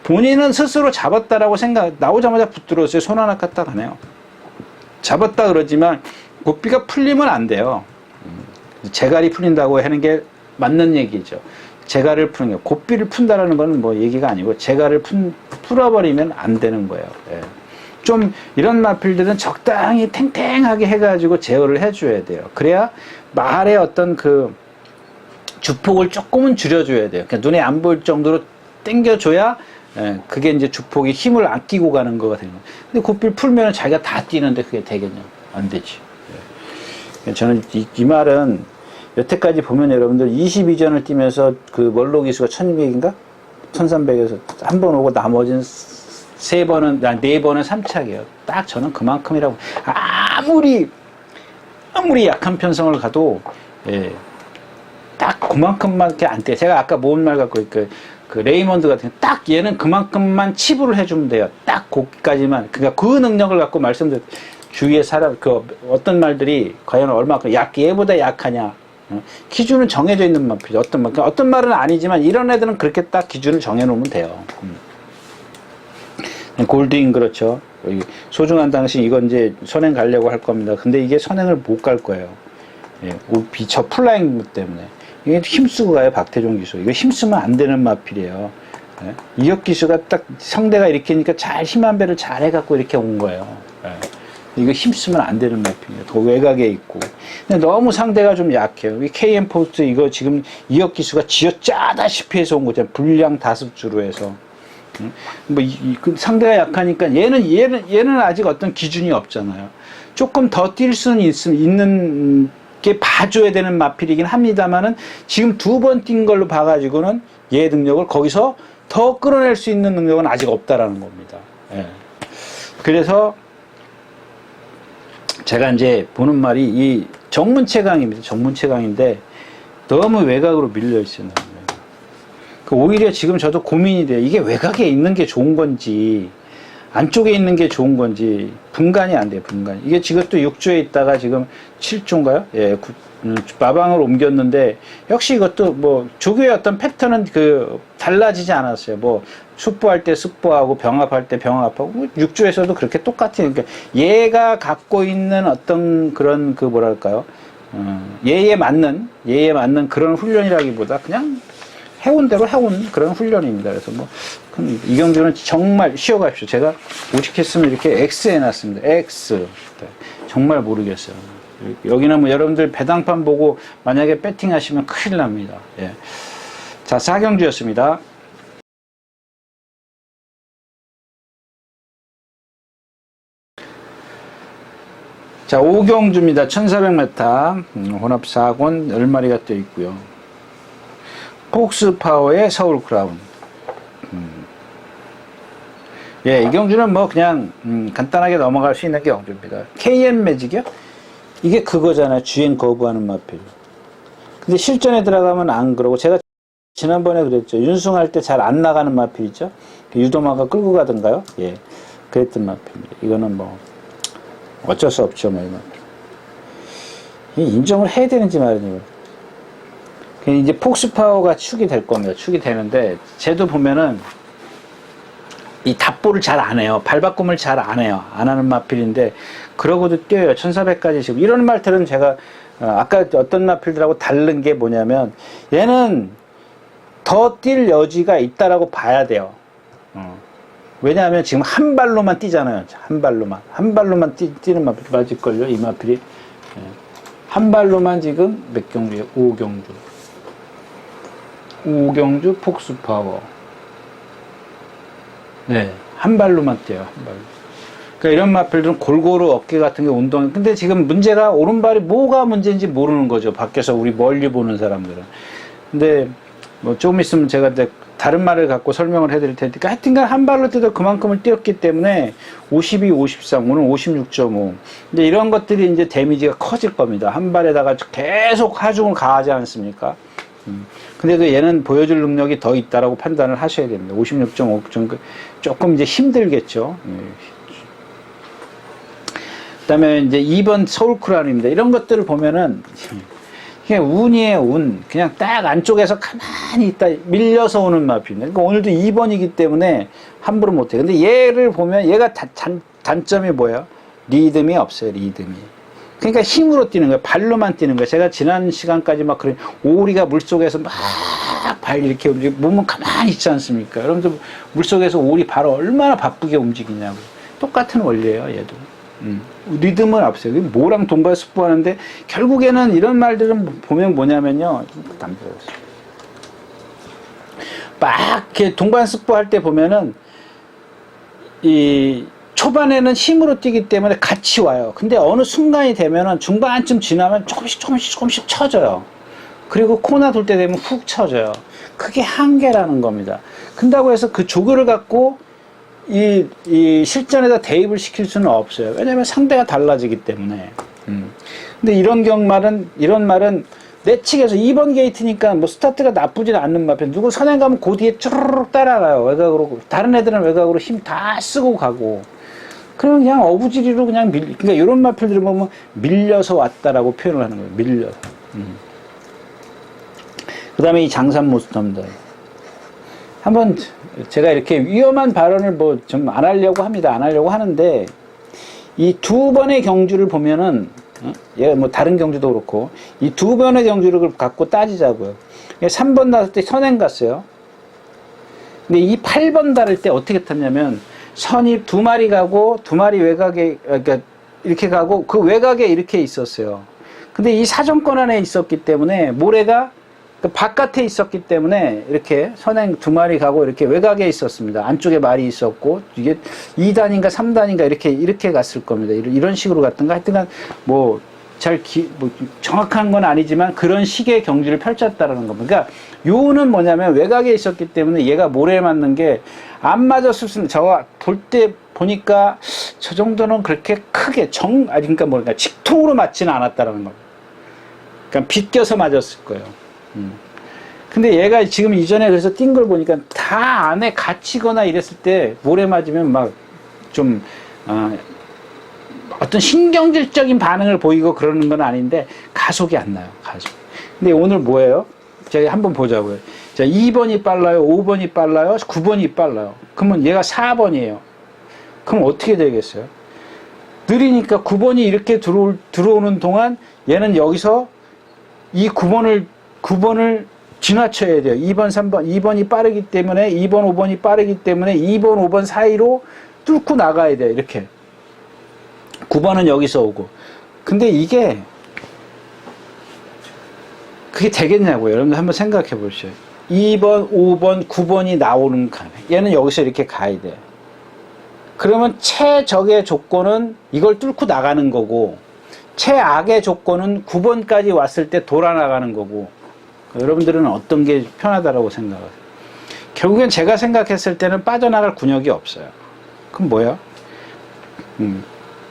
본인은 스스로 잡았다라고 나오자마자 붙들었어요. 손 하나 갖다 가네요. 잡았다 그러지만 고삐가 풀리면 안 돼요. 재갈이 풀린다고 하는 게 맞는 얘기죠. 재갈을 푸는 게, 고삐를 푼다라는 건 얘기가 아니고 재갈을 풀어버리면 안 되는 거예요. 예. 좀 이런 마필들은 적당히 탱탱하게 해가지고 제어를 해줘야 돼요. 그래야 말의 어떤 그 주폭을 조금은 줄여줘야 돼요. 그러니까 눈에 안 보일 정도로 당겨줘야 그게 이제 주폭이 힘을 아끼고 가는 거가 되는 거예요. 근데 고삐를 풀면 자기가 다 뛰는데 그게 되겠냐? 안 되지. 저는 이 말은 여태까지 보면 여러분들 22전을 뛰면서 그 멀로 기수가 1200인가? 1300에서 한 번 오고 나머지는 4번은 3착이에요. 딱 저는 그만큼이라고. 아무리 약한 편성을 가도 딱 그만큼밖에 안 돼. 제가 아까 모은 말 갖고 그 레이먼드 같은 딱 얘는 그만큼만 치부를 해주면 돼요. 딱 거기까지만. 그러니까 그 능력을 갖고 말씀드렸 주위에 사람 그 어떤 말들이 과연 얼마큼 얘보다 약하냐. 기준은 정해져 있는 말이죠. 어떤 말은 아니지만 이런 애들은 그렇게 딱 기준을 정해놓으면 돼요. 골드인 그렇죠. 소중한 당신 이건 이제 선행 가려고 할 겁니다. 근데 이게 선행을 못 갈 거예요. 예, 비처 플라잉 때문에. 이게 힘쓰고 가요, 박태종 기수. 이거 힘쓰면 안 되는 마필이에요. 예? 이혁 기수가 딱 상대가 이렇게 하니까 잘 힘 한 배를 잘 해갖고 이렇게 온 거예요. 예. 이거 힘쓰면 안 되는 마필이에요. 더 외곽에 있고. 근데 너무 상대가 좀 약해요. 이 KM 포스트 이거 지금 이혁 기수가 쥐어 짜다시피 해서 온 거잖아요. 불량 다습주로 해서. 그 상대가 약하니까 얘는 아직 어떤 기준이 없잖아요. 조금 더 뛸 수는 있는 게 봐줘야 되는 마필이긴 합니다만은 지금 2번 뛴 걸로 봐가지고는 얘 능력을 거기서 더 끌어낼 수 있는 능력은 아직 없다라는 겁니다. 예. 그래서 제가 이제 보는 말이 이 정문체강입니다. 정문체강인데 너무 외곽으로 밀려 있어요. 오히려 지금 저도 고민이 돼요. 이게 외곽에 있는 게 좋은 건지 안쪽에 있는 게 좋은 건지 분간이 안 돼요. 분간이. 이게 지금 또 6조에 있다가 지금 7조인가요? 예, 마방을 옮겼는데 역시 이것도 뭐 조교의 어떤 패턴은 달라지지 않았어요. 뭐 숙부할 때 숙부하고 병합할 때 병합하고 6조에서도 그렇게 똑같아요. 그러니까 얘가 갖고 있는 어떤 그런 뭐랄까요? 얘에 맞는 그런 훈련이라기보다 그냥 해온 대로 해온 그런 훈련입니다. 그래서 이경주는 정말 쉬어가십시오. 제가 오직했으면 이렇게 X 해놨습니다. X. 네. 정말 모르겠어요. 여기는 여러분들 배당판 보고 만약에 배팅 하시면 큰일 납니다. 예. 자, 4경주였습니다. 자, 5경주입니다. 1400m. 혼합 4권 10마리가 떠 있고요. 폭스파워의 서울 크라운. 예, 이 경주는 그냥 간단하게 넘어갈 수 있는 경주입니다. KM 매직이요? 이게 그거잖아요. 주행 거부하는 마필. 근데 실전에 들어가면 안 그러고 제가 지난번에 그랬죠. 윤승할 때 잘 안 나가는 마필이죠. 유도마가 끌고 가던가요? 예, 그랬던 마필입니다. 이거는 어쩔 수 없죠. 이 마필. 인정을 해야 되는지 말이에요. 이제 폭스파워가 축이 될 겁니다. 축이 되는데, 쟤도 보면은, 이 답보를 잘 안 해요. 발바꿈을 잘 안 해요. 안 하는 마필인데, 그러고도 뛰어요. 1400까지 지금. 이런 말들은 제가, 아까 어떤 마필들하고 다른 게 뭐냐면, 얘는 더 뛸 여지가 있다라고 봐야 돼요. 왜냐하면 지금 한 발로만 뛰잖아요. 한 발로만 뛰는 마필. 맞을걸요? 이 마필이. 한 발로만 지금 몇 경주예요? 5경주. 5경주 폭스파워. 네, 한 발로만 뛰어요. 한 발로. 그러니까 이런 마필들은 골고루 어깨 같은 게 운동. 근데 지금 문제가 오른발이 뭐가 문제인지 모르는 거죠. 밖에서 우리 멀리 보는 사람들은. 근데 조금 있으면 제가 다른 말을 갖고 설명을 해드릴 테니까 하여튼간 한 발로 뛰도 그만큼을 뛰었기 때문에 52, 53, 오늘 56.5. 근데 이런 것들이 이제 데미지가 커질 겁니다. 한 발에다가 계속 하중을 가하지 않습니까? 근데도 얘는 보여줄 능력이 더 있다라고 판단을 하셔야 됩니다. 56.5 정도 조금 이제 힘들겠죠. 그다음에 이제 2번 서울크라운입니다. 이런 것들을 보면은 그냥 운이에요, 운. 그냥 딱 안쪽에서 가만히 있다 밀려서 오는 마필입니다. 그러니까 오늘도 2번이기 때문에 함부로 못해요. 근데 얘를 보면 얘가 단점이 뭐예요? 리듬이 없어요, 리듬이. 그러니까 힘으로 뛰는 거예요. 발로만 뛰는 거예요. 제가 지난 시간까지 그런 오리가 물속에서 발 이렇게 움직이고 몸은 가만히 있지 않습니까? 여러분들 물속에서 오리 발을 얼마나 바쁘게 움직이냐고. 똑같은 원리예요, 얘도. 리듬은 없어요. 뭐랑 동반 습부하는데 결국에는 이런 말들은 보면 뭐냐면요. 막 이렇게 동반 습부할 때 보면은 이 초반에는 힘으로 뛰기 때문에 같이 와요. 근데 어느 순간이 되면은 중반쯤 지나면 조금씩 쳐져요. 그리고 코나 돌 때 되면 훅 쳐져요. 그게 한계라는 겁니다. 그렇다고 해서 그 조교를 갖고 이 실전에다 대입을 시킬 수는 없어요. 왜냐면 상대가 달라지기 때문에. 근데 이런 말은 내측에서 2번 게이트니까 뭐 스타트가 나쁘진 않는 마편. 누구 선행 가면 그 뒤에 쭈르륵 따라가요. 외곽으로. 다른 애들은 외곽으로 힘 다 쓰고 가고. 그러면 그냥 어부지리로 그냥 그러니까 이런 마필들을 보면 밀려서 왔다라고 표현을 하는 거예요. 밀려서. 그 다음에 이 장산모스텀들. 한번 제가 이렇게 위험한 발언을 뭐 좀 안 하려고 합니다. 안 하려고 하는데 이 두 번의 경주를 보면은 얘가 뭐 다른 경주도 그렇고 이 두 번의 경주를 갖고 따지자고요. 3번 나왔을 때 선행 갔어요. 근데 이 8번 다를 때 어떻게 탔냐면 선이 두 마리 가고 두 마리 외곽에 그러니까 이렇게 가고 그 외곽에 이렇게 있었어요. 근데 이 사정권 안에 있었기 때문에 모래가 그 바깥에 있었기 때문에 이렇게 선행 두 마리 가고 이렇게 외곽에 있었습니다. 안쪽에 말이 있었고 이게 2단인가 3단인가 이렇게 갔을 겁니다. 이런 식으로 갔던가 하여튼간 뭐 정확한 건 아니지만 그런 식의 경주를 펼쳤다라는 겁니다. 그러니까 요는 뭐냐면 외곽에 있었기 때문에 얘가 모래에 맞는 게 안 맞았을 수는 저가 볼 때 보니까 저 정도는 그렇게 크게 그러니까 뭐랄까 직통으로 맞지는 않았다라는 겁니다. 그러니까 비껴서 맞았을 거예요. 근데 얘가 지금 이전에 그래서 뛴 걸 보니까 다 안에 갇히거나 이랬을 때 모래 맞으면 막 좀 어떤 신경질적인 반응을 보이고 그러는 건 아닌데 가속이 안 나요. 가속. 근데 오늘 뭐예요? 제가 한번 보자고요. 자, 2번이 빨라요? 5번이 빨라요? 9번이 빨라요? 그러면 얘가 4번이에요. 그럼 어떻게 되겠어요? 느리니까 9번이 이렇게 들어오는 동안 얘는 여기서 이 9번을 지나쳐야 돼요. 2번, 3번, 2번이 빠르기 때문에 2번, 5번이 빠르기 때문에 2번, 5번 사이로 뚫고 나가야 돼요. 이렇게. 9번은 여기서 오고. 근데 그게 되겠냐고요. 여러분들 한번 생각해 보시죠. 2번, 5번, 9번이 나오는 칸. 얘는 여기서 이렇게 가야 돼. 그러면 최적의 조건은 이걸 뚫고 나가는 거고, 최악의 조건은 9번까지 왔을 때 돌아 나가는 거고, 여러분들은 어떤 게 편하다라고 생각하세요? 결국엔 제가 생각했을 때는 빠져나갈 군역이 없어요. 그럼 뭐야?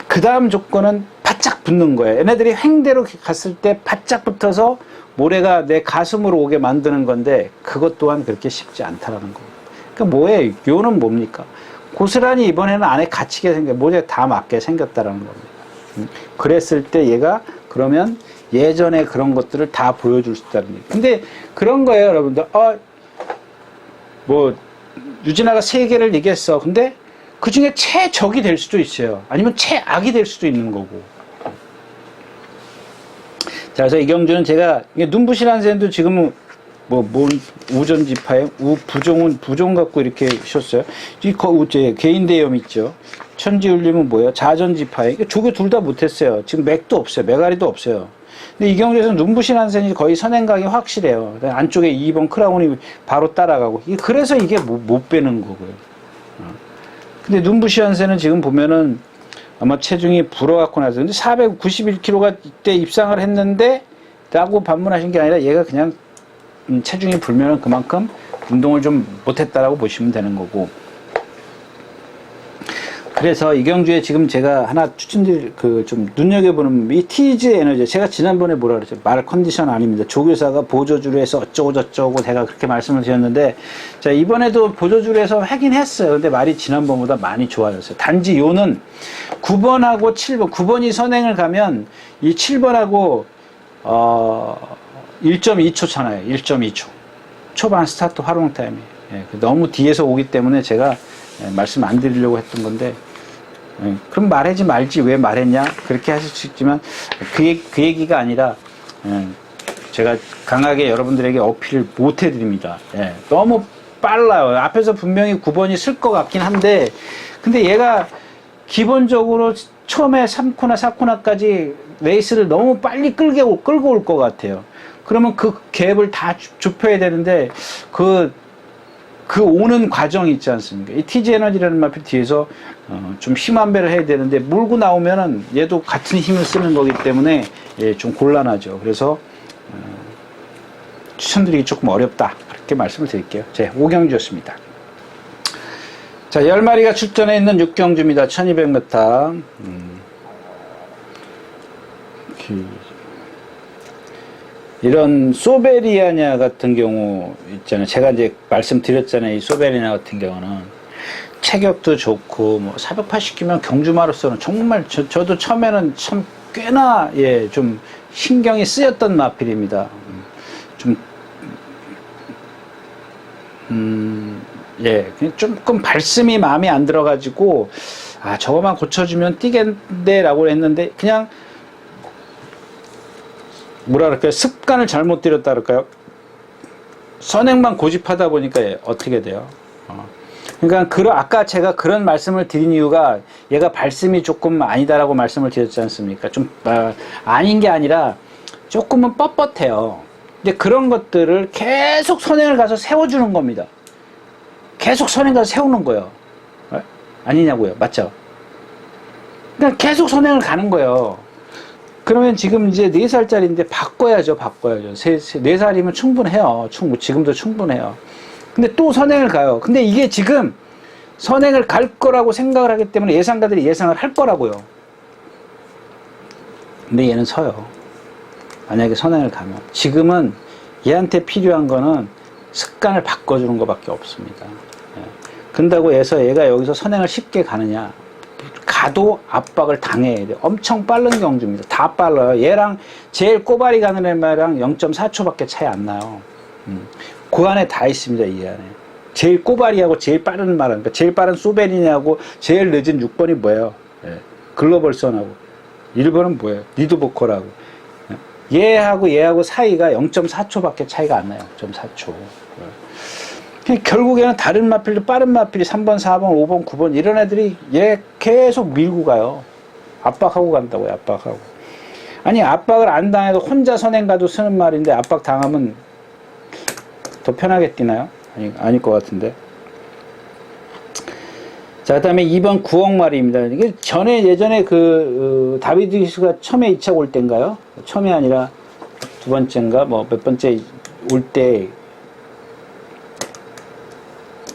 그 다음 조건은 바짝 붙는 거예요. 얘네들이 횡대로 갔을 때 바짝 붙어서 모래가 내 가슴으로 오게 만드는 건데 그것 또한 그렇게 쉽지 않다라는 겁니다. 그러니까 뭐예요? 요는 뭡니까? 고스란히 이번에는 안에 갇히게 모래가 다 맞게 생겼다라는 겁니다. 그랬을 때 얘가 그러면 예전에 그런 것들을 다 보여줄 수 있다는 얘기. 근데 그런 거예요, 여러분들. 뭐 유진아가 3개를 얘기했어. 근데 그 중에 최적이 될 수도 있어요. 아니면 최악이 될 수도 있는 거고. 자, 그래서 이 경주는 제가 눈부신 샌도 지금은 우전지파에 부종 갖고 이렇게 쉬었어요. 이 개인대염 있죠. 천지울림은 뭐예요? 자전지파에 조교 둘 다 못했어요. 지금 맥도 없어요. 메가리도 없어요. 근데 이 경주에서는 눈부신 한센이 거의 선행각이 확실해요. 안쪽에 2번 크라운이 바로 따라가고. 그래서 이게 못 빼는 거고요. 근데 눈부신 한센은 지금 보면은 아마 체중이 불어갖고 나서 근데 491kg가 이때 입상을 했는데 라고 반문하신 게 아니라 얘가 그냥 체중이 불면은 그만큼 운동을 좀 못했다라고 보시면 되는 거고. 그래서 이 경주에 지금 제가 하나 추천드릴 좀 눈여겨보는 이 티즈 에너지. 제가 지난번에 뭐라 그랬죠? 말 컨디션 아닙니다. 조교사가 보조주로 해서 어쩌고 저쩌고 제가 그렇게 말씀을 드렸는데, 자, 이번에도 보조주로 해서 하긴 했어요. 근데 말이 지난번보다 많이 좋아졌어요. 단지 요는 9번하고 7번, 9번이 선행을 가면 이 7번하고 1.2초 차나요. 1.2초. 초반 스타트 활용 타임이. 예, 너무 뒤에서 오기 때문에 제가 말씀 안 드리려고 했던 건데, 그럼 말하지 말지 왜 말했냐 그렇게 하실 수 있지만 그 얘기가 아니라 제가 강하게 여러분들에게 어필을 못 해드립니다. 너무 빨라요. 앞에서 분명히 9번이 쓸 것 같긴 한데 근데 얘가 기본적으로 처음에 3코나 4코나까지 레이스를 너무 빨리 끌고 올 것 같아요. 그러면 그 갭을 다 좁혀야 되는데 그 오는 과정이 있지 않습니까? 이 TG 에너지라는 마필 뒤에서 좀 힘한 배를 해야 되는데 물고 나오면은 얘도 같은 힘을 쓰는 거기 때문에 좀 곤란하죠. 그래서 추천드리기 조금 어렵다. 그렇게 말씀을 드릴게요. 제 5경주였습니다. 자, 10마리가 출전해 있는 6경주입니다. 1200m. 이런 소베리아냐 같은 경우 있잖아요. 제가 이제 말씀드렸잖아요. 이 소베리아냐 같은 경우는 체격도 좋고 뭐 480kg면 경주마로서는 정말 저도 처음에는 참 꽤나 예, 좀 신경이 쓰였던 마필입니다. 예, 조금 발씀이 마음에 안 들어가지고 아 저거만 고쳐주면 뛰겠네라고 했는데 그냥 뭐라 그럴까요? 습관을 잘못 들였다 그럴까요? 선행만 고집하다 보니까 어떻게 돼요? 그러니까 아까 제가 그런 말씀을 드린 이유가 얘가 발음이 조금 아니다라고 말씀을 드렸지 않습니까? 좀 아닌 게 아니라 조금은 뻣뻣해요. 근데 그런 것들을 계속 선행을 가서 세워주는 겁니다. 계속 선행 가서 세우는 거예요. 아니냐고요? 맞죠? 그러니까 계속 선행을 가는 거예요. 그러면 지금 이제 4살짜리인데 바꿔야죠. 4살이면 충분해요. 지금도 충분해요. 근데 또 선행을 가요. 근데 이게 지금 선행을 갈 거라고 생각을 하기 때문에 예상가들이 예상을 할 거라고요. 근데 얘는 서요. 만약에 선행을 가면. 지금은 얘한테 필요한 거는 습관을 바꿔주는 것밖에 없습니다. 그런다고 해서 얘가 여기서 선행을 쉽게 가느냐. 가도 압박을 당해야 돼요. 엄청 빠른 경주입니다. 다 빨라요. 얘랑 제일 꼬바리 가는 애랑 0.4초밖에 차이 안 나요. 그 안에 다 있습니다. 이 안에. 제일 꼬바리하고 제일 빠른 말은, 그러니까 제일 빠른 소베리냐하고 제일 늦은 6번이 뭐예요? 예. 글로벌선하고 1번은 뭐예요? 리드보컬하고 얘하고 사이가 0.4초밖에 차이가 안 나요. 0.4초. 결국에는 다른 마필도 빠른 마필이 3번, 4번, 5번, 9번 이런 애들이 얘 계속 밀고 가요. 압박하고 간다고요. 압박하고. 아니 압박을 안 당해도 혼자 선행 가도 쓰는 말인데 압박 당하면 더 편하게 뛰나요? 아닐 것 같은데. 자, 그 다음에 2번 9억 마리입니다. 이게 예전에 다비드 히스가 처음에 2차 올 때인가요? 처음이 아니라 두 번째인가? 뭐 몇 번째 올 때.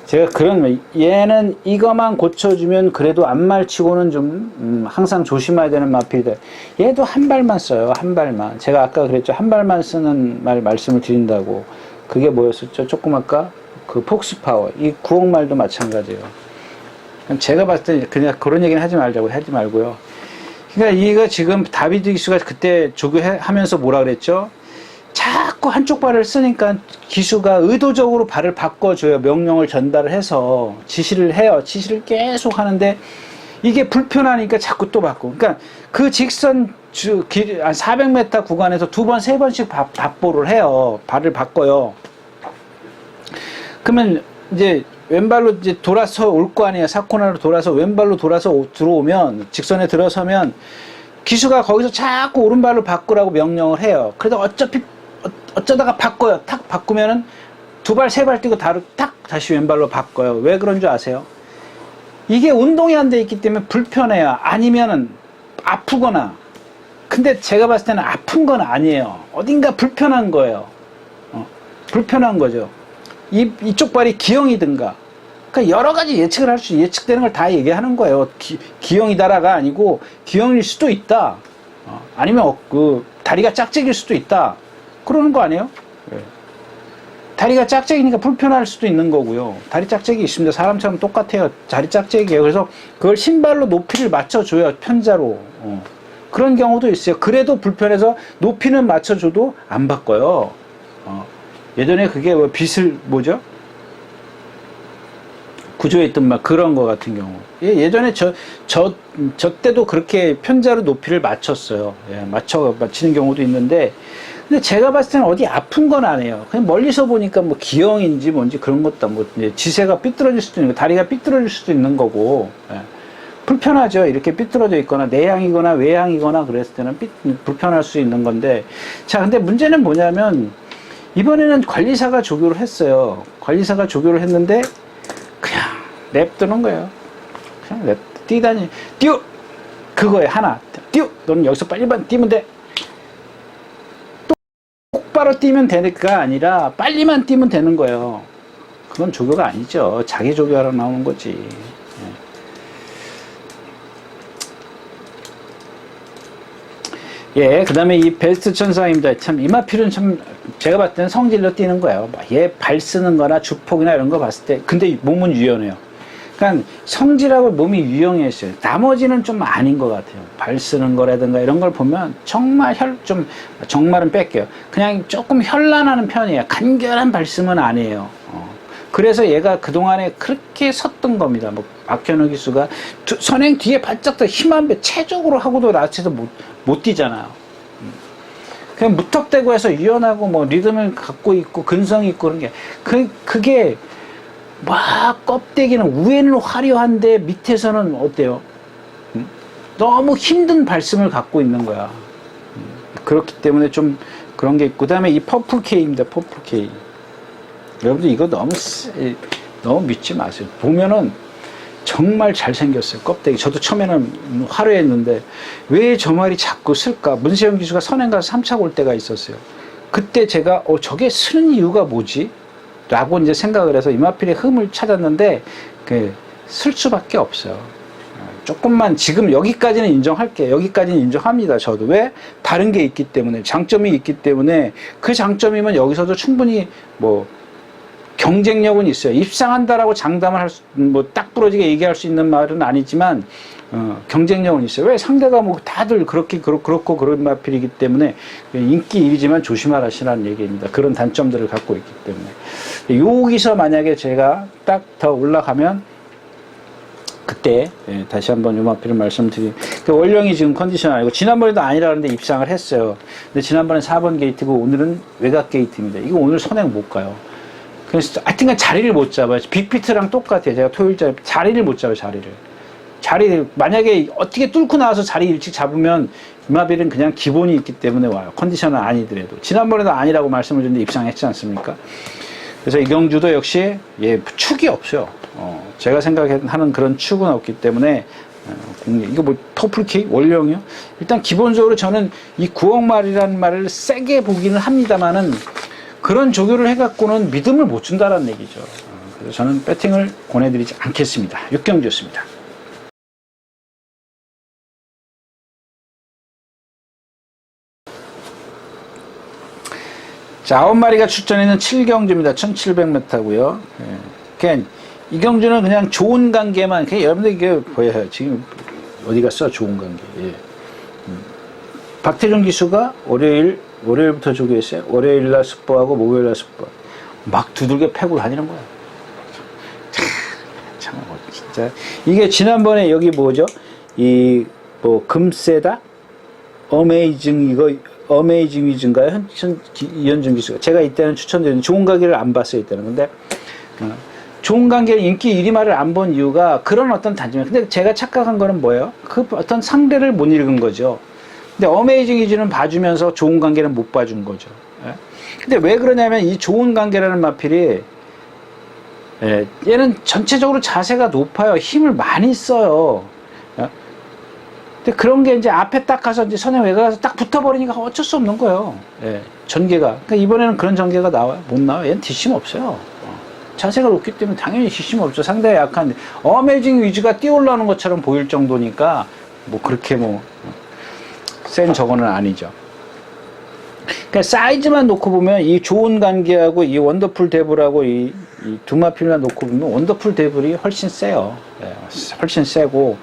제가 얘는 이거만 고쳐주면 그래도 안말치고는 좀, 항상 조심해야 되는 마필이다. 얘도 한 발만 써요. 한 발만. 제가 아까 그랬죠. 한 발만 쓰는 말씀을 드린다고. 그게 뭐였었죠? 조금 아까? 폭스파워. 이 9억 말도 마찬가지예요. 제가 봤을 때 그냥 그런 얘기는 하지 말고요. 그러니까 이거 지금 다비드 기수가 그때 조교하면서 뭐라 그랬죠? 자꾸 한쪽 발을 쓰니까 기수가 의도적으로 발을 바꿔줘요. 명령을 전달을 해서 지시를 해요. 지시를 계속 하는데 이게 불편하니까 자꾸 또 바꾸고. 그러니까 그 직선 400m 구간에서 2번, 3번씩 바보를 해요. 발을 바꿔요. 그러면 이제 왼발로 이제 돌아서 올 거 아니에요. 사코나로 돌아서 왼발로 돌아서 들어오면 직선에 들어서면 기수가 거기서 자꾸 오른발로 바꾸라고 명령을 해요. 그래도 어쩌다가 바꿔요. 탁 바꾸면은 2발, 3발 뛰고 탁 다시 왼발로 바꿔요. 왜 그런 줄 아세요? 이게 운동이 안 돼 있기 때문에 불편해요. 아니면은 아프거나. 근데 제가 봤을 때는 아픈 건 아니에요. 어딘가 불편한 거예요. 불편한 거죠. 이쪽 발이 기형이든가. 그러니까 여러 가지 예측되는 걸 다 얘기하는 거예요. 기형이다라가 아니고 기형일 수도 있다. 아니면 다리가 짝짝일 수도 있다. 그러는 거 아니에요? 네. 다리가 짝짝이니까 불편할 수도 있는 거고요. 다리 짝짝이 있습니다. 사람처럼 똑같아요. 다리 짝짝이에요. 그래서 그걸 신발로 높이를 맞춰줘요. 편자로. 그런 경우도 있어요. 그래도 불편해서 높이는 맞춰줘도 안 바꿔요. 예전에 그게 뭐죠? 구조에 있던 그런 거 같은 경우. 예전에 저 때도 그렇게 편자로 높이를 맞췄어요. 맞추는 경우도 있는데, 근데 제가 봤을 때는 어디 아픈 건 아니에요. 그냥 멀리서 보니까 뭐 기형인지 뭔지 그런 것도 지세가 삐뚤어질 수도 있는 거, 다리가 삐뚤어질 수도 있는 거고, 불편하죠. 이렇게 삐뚤어져 있거나 내향이거나 외향이거나 그랬을 때는 불편할 수 있는 건데, 자, 근데 문제는 뭐냐면, 이번에는 관리사가 조교를 했어요. 관리사가 조교를 했는데 그냥 냅두는 거예요. 그냥 뛰다니 뛰어 그거에 하나 뛰어 너는 여기서 빨리만 뛰면 돼. 똑바로 뛰면 되니까 아니라 빨리만 뛰면 되는 거예요. 그건 조교가 아니죠. 자기 조교하러 나오는 거지. 예, 그 다음에 이 베스트 천상입니다. 참, 이마필은 참, 제가 봤을 때는 성질로 뛰는 거예요. 얘 발 쓰는 거나 주폭이나 이런 거 봤을 때, 근데 몸은 유연해요. 그러니까 성질하고 몸이 유용했어요. 나머지는 좀 아닌 것 같아요. 발 쓰는 거라든가 이런 걸 보면 정말 정말은 뺄게요. 그냥 조금 현란하는 편이에요. 간결한 발씀은 아니에요. 그래서 얘가 그동안에 그렇게 섰던 겁니다. 뭐, 박현우 기수가 선행 뒤에 바짝 더 힘한 배 체적으로 하고도 라치에서 못 뛰잖아요. 그냥 무턱대고 해서 유연하고 뭐 리듬을 갖고 있고 근성이 있고 그런 게, 그게 막 껍데기는 위에는 화려한데 밑에서는 어때요? 너무 힘든 발성을 갖고 있는 거야. 그렇기 때문에 좀 그런 게 있고, 그 다음에 이 퍼플 K입니다. 퍼플 K. 여러분들 이거 너무 믿지 마세요. 보면은 정말 잘생겼어요. 껍데기. 저도 처음에는 화려했는데 왜 저 말이 자꾸 쓸까? 문세영 기수가 선행 가서 3차 올 때가 있었어요. 그때 제가 저게 쓰는 이유가 뭐지? 라고 이제 생각을 해서 이마필의 흠을 찾았는데 쓸 수밖에 없어요. 조금만 지금 여기까지는 인정할게요. 여기까지는 인정합니다. 저도. 왜? 다른 게 있기 때문에, 장점이 있기 때문에, 그 장점이면 여기서도 충분히 뭐 경쟁력은 있어요. 입상한다라고 장담을 딱 부러지게 얘기할 수 있는 말은 아니지만, 경쟁력은 있어요. 왜? 상대가 뭐 다들 그렇고 그런 마필이기 때문에 인기 1위지만 조심하라시라는 얘기입니다. 그런 단점들을 갖고 있기 때문에. 여기서 만약에 제가 딱 더 올라가면, 그때 다시 한번 요 마필을 말씀드리면, 원령이 지금 컨디션 아니고, 지난번에도 아니라 그러는데 입상을 했어요. 근데 지난번에 4번 게이트고 오늘은 외곽 게이트입니다. 이거 오늘 선행 못 가요. 그래서 하여튼간 자리를 못 잡아요. 빅피트랑 똑같아요. 제가 토요일째 자리를 못 잡아요. 자리를 만약에 어떻게 뚫고 나와서 자리 일찍 잡으면 이마필은 그냥 기본이 있기 때문에 와요. 컨디션은 아니더라도. 지난번에도 아니라고 말씀을 드렸는데 입상했지 않습니까? 그래서 이경주도 역시 축이 없어요. 제가 생각하는 그런 축은 없기 때문에 이거 뭐 퍼플케이 원령이요? 일단 기본적으로 저는 이 9억 말이라는 말을 세게 보기는 합니다만은 그런 조교를 해갖고는 믿음을 못 준다라는 얘기죠. 그래서 저는 배팅을 권해드리지 않겠습니다. 육경주였습니다. 자, 9마리가 출전있는 7경주입니다. 1700m고요. 그냥 이경주는 그냥 좋은 관계만, 여러분들 이게 보여요. 지금 어디 갔어? 좋은 관계. 박태준 기수가 월요일부터 조교했어요. 월요일날 숙보하고 목요일날 숙보. 막 두들겨 패고 다니는 거야. 참, 진짜. 이게 지난번에 여기 뭐죠? 금세다? 어메이징 위즈인가요? 이현준 기수가. 제가 이때는 추천드리는 좋은 관계를 안 봤어요, 이때는. 근데, 좋은 관계 인기 1위 말을 안 본 이유가 그런 어떤 단점이에요. 근데 제가 착각한 거는 뭐예요? 그 어떤 상대를 못 읽은 거죠. 근데 어메이징 위즈는 봐주면서 좋은 관계는 못 봐준 거죠. 근데 왜 그러냐면 이 좋은 관계라는 마필이, 얘는 전체적으로 자세가 높아요. 힘을 많이 써요. 근데 그런 게 이제 앞에 딱 가서 이제 선행 외곽 가서 딱 붙어버리니까 어쩔 수 없는 거예요. 전개가. 그러니까 이번에는 그런 전개가 나와요? 못 나와요? 얘는 뒷심 없어요. 자세가 높기 때문에 당연히 뒷심 없죠. 상당히 약한, 어메이징 위즈가 뛰어 올라오는 것처럼 보일 정도니까, 뭐 그렇게 센 저거는 아니죠. 그러니까 사이즈만 놓고 보면 이 좋은 관계하고 이 원더풀 데블하고 이 두 마필만 놓고 보면 원더풀 데블이 훨씬 세요. 훨씬 세고,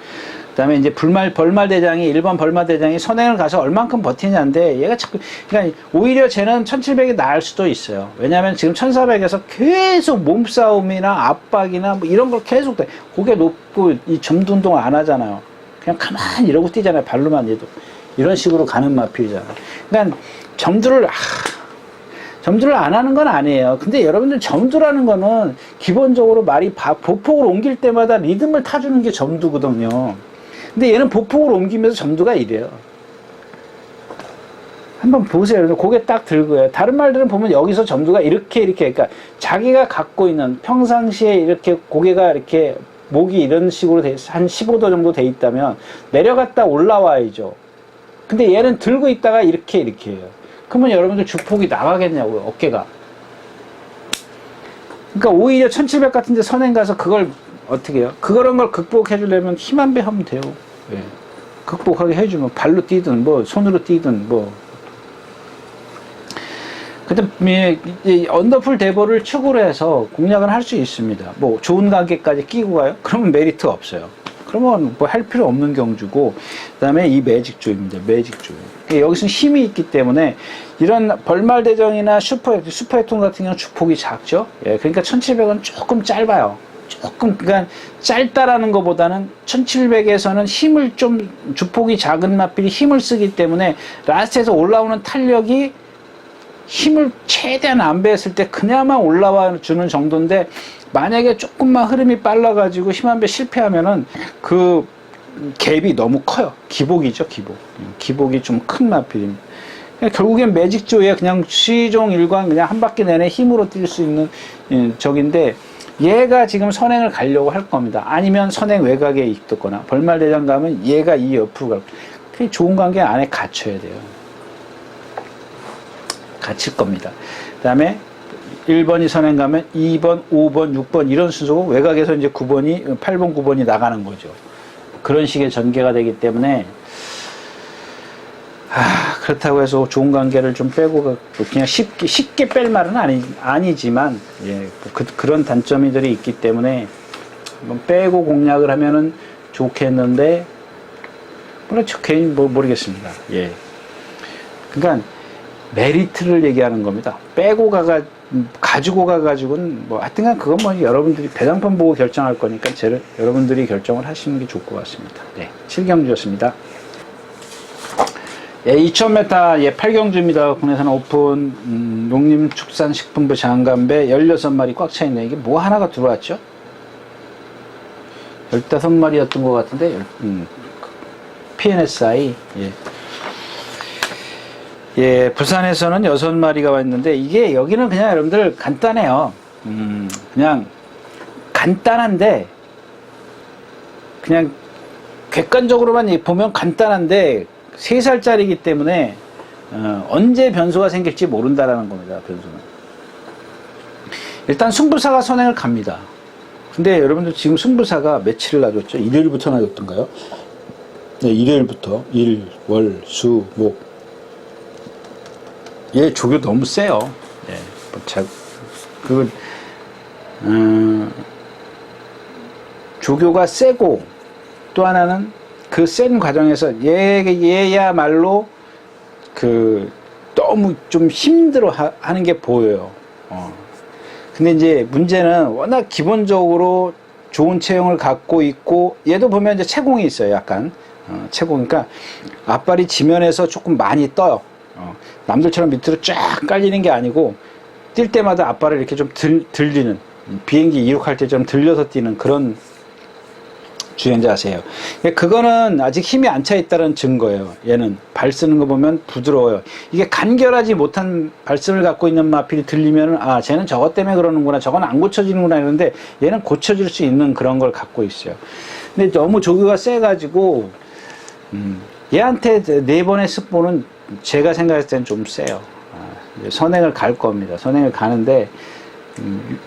그 다음에 이제 벌말 대장이, 1번 벌말 대장이 선행을 가서 얼만큼 버티냐인데, 얘가 자꾸, 그러니까 오히려 쟤는 1700이 나을 수도 있어요. 왜냐면 지금 1400에서 계속 몸싸움이나 압박이나 뭐 이런 걸 계속 돼. 고개 높고 이 점도 운동을 안 하잖아요. 그냥 가만히 이러고 뛰잖아요. 발로만 해도. 이런 식으로 가는 마필이잖아요. 그러니까 점들을 안 하는 건 아니에요. 근데 여러분들 점두라는 거는 기본적으로 말이 보폭을 옮길 때마다 리듬을 타주는 게 점두거든요. 근데 얘는 보폭을 옮기면서 점두가 이래요. 한번 보세요. 고개 딱 들고요. 다른 말들은 보면 여기서 점두가 이렇게, 그러니까 자기가 갖고 있는 평상시에 이렇게 고개가 이렇게 목이 이런 식으로 한 15도 정도 돼 있다면 내려갔다 올라와야죠. 근데 얘는 들고 있다가 이렇게 해요. 그러면 여러분들 주폭이 나가겠냐고요, 어깨가. 그러니까 오히려 1700 같은데 선행 가서 그걸 어떻게 해요? 그런 걸 극복해 주려면 힘 한 배 하면 돼요. 극복하게 해주면 발로 뛰든 뭐 손으로 뛰든 뭐. 근데 이 언더풀 대보를 축으로 해서 공략은 할 수 있습니다. 뭐 좋은 관계까지 끼고 가요? 그러면 메리트 없어요. 그러면 뭐 할 필요 없는 경주고, 그다음에 이 매직조입니다. 매직조. 여기서는 힘이 있기 때문에 이런 벌말대정이나 슈퍼에톤 같은 경우는 주폭이 작죠. 예, 그러니까 1700은 조금 짧아요. 조금, 그러니까 짧다라는 것보다는 1700에서는 힘을 좀, 주폭이 작은 마필이 힘을 쓰기 때문에 라스트에서 올라오는 탄력이 힘을 최대한 안배했을 때 그나마 올라와 주는 정도인데, 만약에 조금만 흐름이 빨라가지고 힘 안배 실패하면은 그 갭이 너무 커요. 기복이죠, 기복. 기복이 좀 큰 마필입니다. 결국엔 매직조에 그냥 시종 일관 그냥 한 바퀴 내내 힘으로 뛸 수 있는 적인데, 얘가 지금 선행을 가려고 할 겁니다. 아니면 선행 외곽에 있거나 벌말대장 가면 얘가 이 옆으로 갈 거예요. 그게 좋은 관계 안에 갇혀야 돼요. 갇힐 겁니다. 그 다음에 1번이 선행 가면 2번, 5번, 6번 이런 순서고, 외곽에서 이제 9번이, 8번, 9번이 나가는 거죠. 그런 식의 전개가 되기 때문에, 그렇다고 해서 좋은 관계를 좀 빼고, 그냥 쉽게 뺄 말은 아니지만, 예, 그런 단점들이 있기 때문에, 빼고 공략을 하면은 좋겠는데, 물론 저 개인 모르겠습니다. 예. 그러니까, 메리트를 얘기하는 겁니다. 빼고 가지고 가가지고는, 뭐, 하여튼간 그건 뭐 여러분들이 배당판 보고 결정할 거니까, 여러분들이 결정을 하시는 게 좋을 것 같습니다. 네. 7경주였습니다. 예, 2000m, 예, 8경주입니다. 국내산 오픈, 농림축산식품부 장간배 16마리 꽉 차있네. 이게 뭐 하나가 들어왔죠? 15마리였던 것 같은데, PNSI, 예. 예, 부산에서는 6마리가 왔는데, 이게 여기는 그냥 여러분들 간단해요. 그냥 간단한데, 그냥 객관적으로만 보면 간단한데, 3살짜리이기 때문에, 언제 변수가 생길지 모른다라는 겁니다, 변수는. 일단 승부사가 선행을 갑니다. 근데 여러분들 지금 승부사가 며칠을 놔줬죠? 일요일부터 놔줬던가요? 네, 일요일부터. 일, 월, 수, 목. 얘 조교 너무 세요. 예, 조교가 세고, 또 하나는 그 센 과정에서 얘야말로 너무 좀 힘들어 하는 게 보여요. 근데 이제 문제는 워낙 기본적으로 좋은 체형을 갖고 있고, 얘도 보면 이제 채공이 있어요. 약간 채공. 그러니까 앞발이 지면에서 조금 많이 떠요. 남들처럼 밑으로 쫙 깔리는 게 아니고, 뛸 때마다 앞발을 이렇게 좀 들리는, 비행기 이륙할 때 좀 들려서 뛰는 그런 주행 자세예요. 그거는 아직 힘이 안 차 있다는 증거예요. 얘는 발 쓰는 거 보면 부드러워요. 이게 간결하지 못한 발성을 갖고 있는 마필이 들리면은, 쟤는 저것 때문에 그러는구나, 저건 안 고쳐지는구나 이러는데, 얘는 고쳐질 수 있는 그런 걸 갖고 있어요. 근데 너무 조교가 세가지고, 얘한테 4번의 스포는 제가 생각했을 때는 좀 세요. 선행을 갈 겁니다. 선행을 가는데,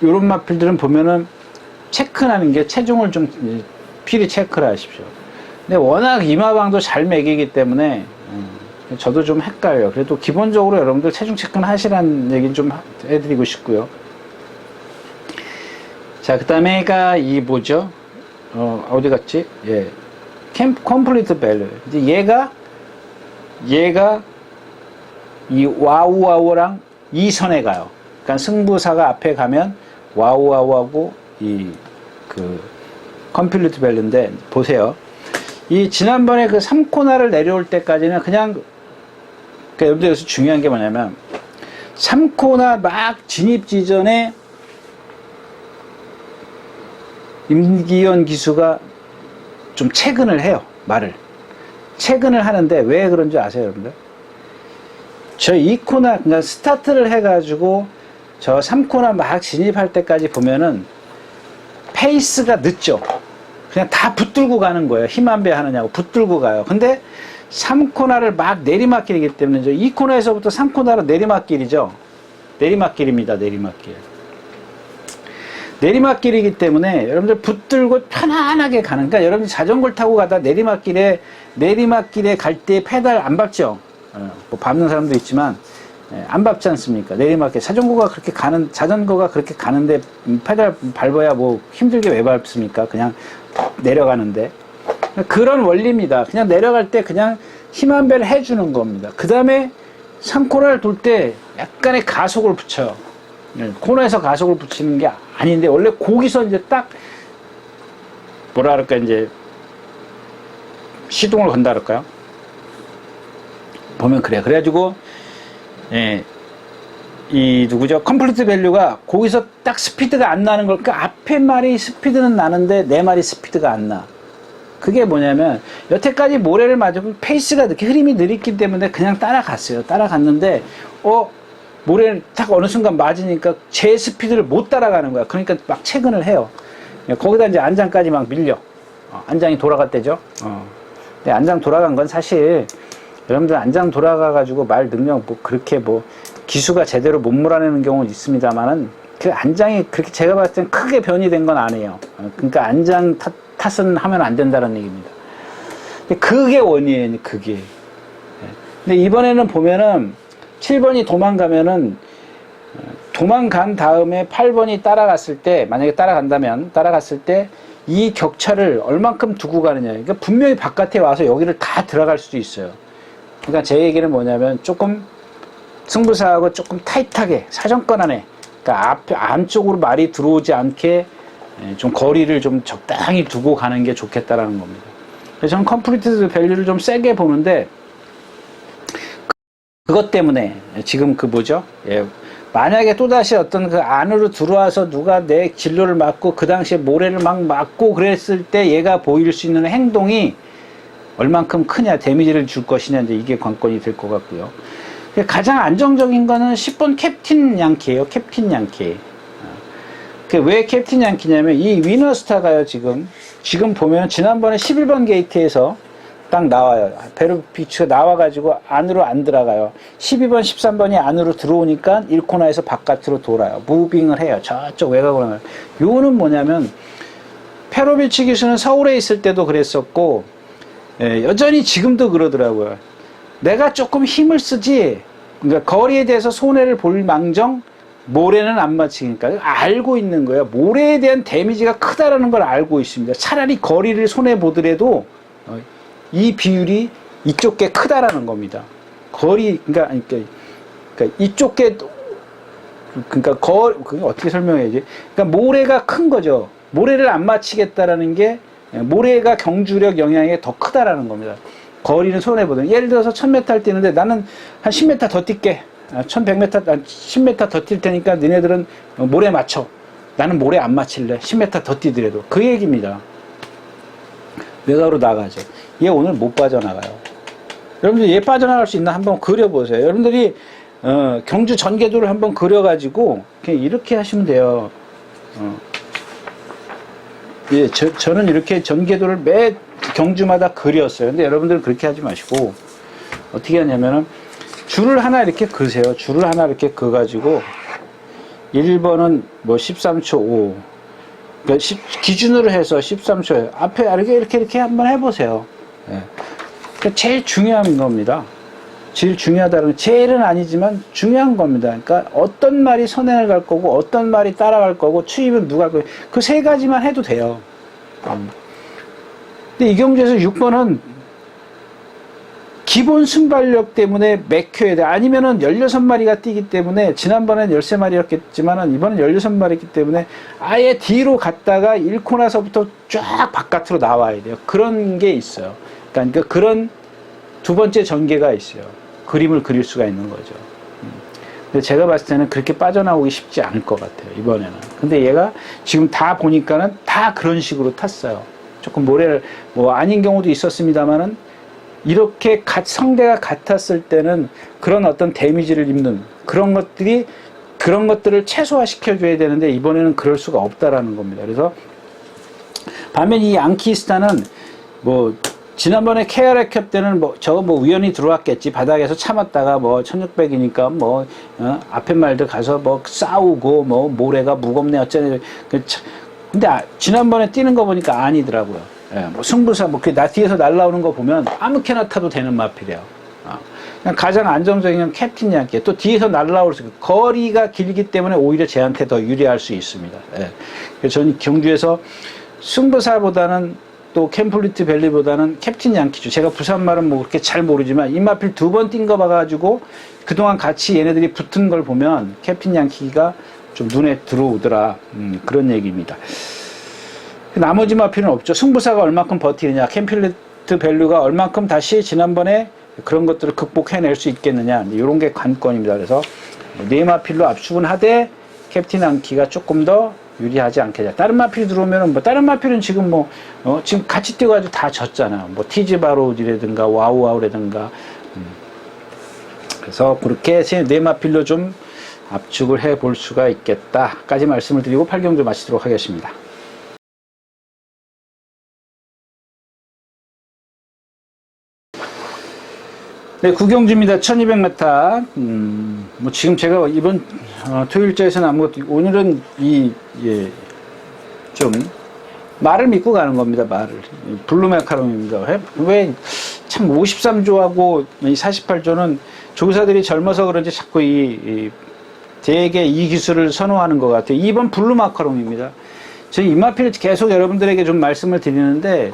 요런 마필들은 보면은 체크하는 게 체중을 좀 필히 체크를 하십시오. 근데 워낙 이마방도 잘 매기기 때문에, 저도 좀 헷갈려요. 그래도 기본적으로 여러분들 체중 체크는 하시라는 얘기는 좀 해드리고 싶고요. 자, 그 다음에가 뭐죠? 어디 갔지? 예. 컴플리트 밸류. 이제 얘가 이 와우와우랑 이 선에 가요. 그러니까 승부사가 앞에 가면 와우와우하고 컴플리트 밸류인데, 보세요. 이 지난번에 그 3코너를 내려올 때까지는 그러니까 여러분들 여기서 중요한 게 뭐냐면, 3코너 막 진입 지전에 임기현 기수가 좀 체근을 해요. 체근을 하는데 왜 그런지 아세요, 여러분들? 저 2코너, 그러니까 스타트를 해가지고 저 3코너 막 진입할 때까지 보면은 페이스가 늦죠. 그냥 다 붙들고 가는 거예요. 힘 안 배 하느냐고 붙들고 가요. 근데 3코너를 막 내리막길이기 때문에, 2코너에서부터 3코너로 내리막길이죠. 내리막길입니다. 내리막길. 내리막길이기 때문에 여러분들 붙들고 편안하게 가는, 그러니까 여러분들 자전거를 타고 가다 내리막길에 갈 때 페달 안 밟죠? 뭐 밟는 사람도 있지만, 안 밟지 않습니까? 내리막길. 자전거가 그렇게 가는데 페달 밟아야 뭐 힘들게 왜 밟습니까? 그냥 내려가는데. 그런 원리입니다. 그냥 내려갈 때 그냥 힘 한 배를 해주는 겁니다. 그 다음에 산코너를 돌 때 약간의 가속을 붙여요. 코너에서 가속을 붙이는 게 아닌데, 원래 거기서 이제 딱, 뭐라 그럴까, 이제, 시동을 건다 그럴까요? 보면 그래. 그래가지고, 예, 누구죠? 컴플리트 밸류가 거기서 딱 스피드가 안 나는 걸, 그러니까 앞에 말이 스피드는 나는데 내 말이 스피드가 안 나. 그게 뭐냐면, 여태까지 모래를 맞으면 페이스가 이렇게 흐름이 느렸기 때문에 그냥 따라갔어요. 따라갔는데, 모래를 딱 어느 순간 맞으니까 제 스피드를 못 따라가는 거야. 그러니까 막 체근을 해요. 거기다 이제 안장까지 막 밀려. 안장이 돌아갔대죠. 근데 안장 돌아간 건 사실, 여러분들 안장 돌아가가지고 말 능력 뭐 그렇게 뭐 기수가 제대로 못 몰아내는 경우는 있습니다만은, 그 안장이 그렇게 제가 봤을 땐 크게 변이된 건 아니에요. 그러니까 안장 탓은 하면 안 된다는 얘기입니다. 그게 원인이에요, 그게. 근데 이번에는 보면은 7번이 도망가면은, 도망간 다음에 8번이 따라갔을 때, 만약에 따라갔을 때 이 격차를 얼만큼 두고 가느냐. 그러니까 분명히 바깥에 와서 여기를 다 들어갈 수도 있어요. 그러니까 제 얘기는 뭐냐면, 조금 승부사하고 조금 타이트하게 사정권 안에, 그러니까 안쪽으로 말이 들어오지 않게 좀 거리를 좀 적당히 두고 가는 게 좋겠다라는 겁니다. 그래서 저는 컴플리트 밸류를 좀 세게 보는데, 그것 때문에 지금 만약에 또다시 어떤 그 안으로 들어와서 누가 내 진로를 막고 그 당시에 모래를 막 막고 그랬을 때 얘가 보일 수 있는 행동이 얼만큼 크냐, 데미지를 줄 것이냐, 이제 이게 관건이 될 것 같고요. 가장 안정적인 거는 10번 캡틴 양키예요. 캡틴 양키. 왜 캡틴 양키냐면, 이 위너스타가요, 지금 보면 지난번에 11번 게이트에서 딱 나와요. 베르피츠가 나와가지고 안으로 안 들어가요. 12번, 13번이 안으로 들어오니까 1코너에서 바깥으로 돌아요. 무빙을 해요. 저쪽 외곽으로 나가요. 요거는 뭐냐면, 페로비치 기수는 서울에 있을 때도 그랬었고, 여전히 지금도 그러더라고요. 내가 조금 힘을 쓰지, 그러니까 거리에 대해서 손해를 볼 망정, 모래는 안 맞히니까 알고 있는 거예요. 모래에 대한 데미지가 크다라는 걸 알고 있습니다. 차라리 거리를 손해 보더라도 이 비율이 이쪽 게 크다라는 겁니다. 그러니까 이쪽 게, 그게 어떻게 설명해야지? 그러니까 모래가 큰 거죠. 모래를 안 맞히겠다라는 게, 모래가 경주력 영향이 더 크다라는 겁니다. 거리는 손해보든, 예를 들어서 1000m를 뛰는데 나는 한 10m 더 뛸게. 1100m, 10m 더 뛸 테니까 너네들은 모래 맞춰. 나는 모래 안 맞힐래. 10m 더 뛰더라도. 그 얘기입니다. 외곽으로 나가죠. 얘 오늘 못 빠져나가요. 여러분들 얘 빠져나갈 수 있나 한번 그려보세요. 여러분들이 경주 전개도를 한번 그려가지고 그냥 이렇게 하시면 돼요. 예, 저는 이렇게 전개도를 매 경주마다 그렸어요. 근데 여러분들은 그렇게 하지 마시고 어떻게 하냐면은 줄을 하나 이렇게 그으세요. 줄을 하나 이렇게 그어가지고 1번은 뭐 13초 5, 그러니까 기준으로 해서 13초에 앞에 이렇게 한번 해보세요. 예. 그러니까 제일 중요한 겁니다. 제일 중요하다는, 제일은 아니지만 중요한 겁니다. 그러니까 어떤 말이 선행을 갈 거고 어떤 말이 따라갈 거고 추입은 누가 할 거고, 그 세 가지만 해도 돼요. 근데 이경주에서 6번은 기본 순발력 때문에 맥혀야 돼. 아니면은 16마리가 뛰기 때문에, 지난번엔 13마리였겠지만은 이번엔 16마리였기 때문에 아예 뒤로 갔다가 1코너서부터 쫙 바깥으로 나와야 돼요. 그런 게 있어요. 그러니까 그런 두 번째 전개가 있어요. 그림을 그릴 수가 있는 거죠. 근데 제가 봤을 때는 그렇게 빠져나오기 쉽지 않을 것 같아요, 이번에는. 근데 얘가 지금 다 보니까는 다 그런 식으로 탔어요. 조금 모래를, 아닌 경우도 있었습니다만은, 이렇게 성대가 같았을 때는 그런 어떤 데미지를 입는 그런 것들을 최소화시켜줘야 되는데, 이번에는 그럴 수가 없다라는 겁니다. 그래서 반면 이 앙키스타는 지난번에 KRX 때는 저거 우연히 들어왔겠지. 바닥에서 참았다가 1600이니까 앞에 말들 가서 싸우고 모래가 무겁네 어쩌네. 근데 지난번에 뛰는 거 보니까 아니더라고요. 예, 승부사 나 뒤에서 날라오는 거 보면 아무렇게나 타도 되는 마필이에요. 그냥 가장 안정적인 건 캡틴 양키. 또 뒤에서 날라올 수 거리가 길기 때문에 오히려 쟤한테 더 유리할 수 있습니다. 예. 그래서 저는 경주에서 승부사보다는 또 캠플리트 밸리보다는 캡틴 양키죠. 제가 부산말은 그렇게 잘 모르지만 이 마필 2번 뛴 거 봐가지고 그동안 같이 얘네들이 붙은 걸 보면 캡틴 양키가 좀 눈에 들어오더라. 그런 얘기입니다. 나머지 마필은 없죠. 승부사가 얼만큼 버티느냐, 캠플리트 밸류가 얼만큼 다시 지난번에 그런 것들을 극복해낼 수 있겠느냐, 이런 게 관건입니다. 그래서 네 마필로 압축은 하되 캡틴 양키가 조금 더 유리하지 않겠냐. 다른 마필이 들어오면은 다른 마필은 지금 지금 같이 뛰어가지고 다 졌잖아요. 티즈바로우라든가 와우와우라든가. 그래서 그렇게 네 마필로 좀 압축을 해 볼 수가 있겠다까지 말씀을 드리고 8경주 마치도록 하겠습니다. 네, 9경주입니다. 1200m. 지금 제가 이번 토요일자에서는 아무것도, 오늘은 좀 말을 믿고 가는 겁니다. 말을. 블루 마카롱입니다. 왜 참 53조하고 48조는 조교사들이 젊어서 그런지 자꾸 되게 이 기술을 선호하는 것 같아요. 2번 블루 마카롱입니다. 저희 이 마필을 계속 여러분들에게 좀 말씀을 드리는데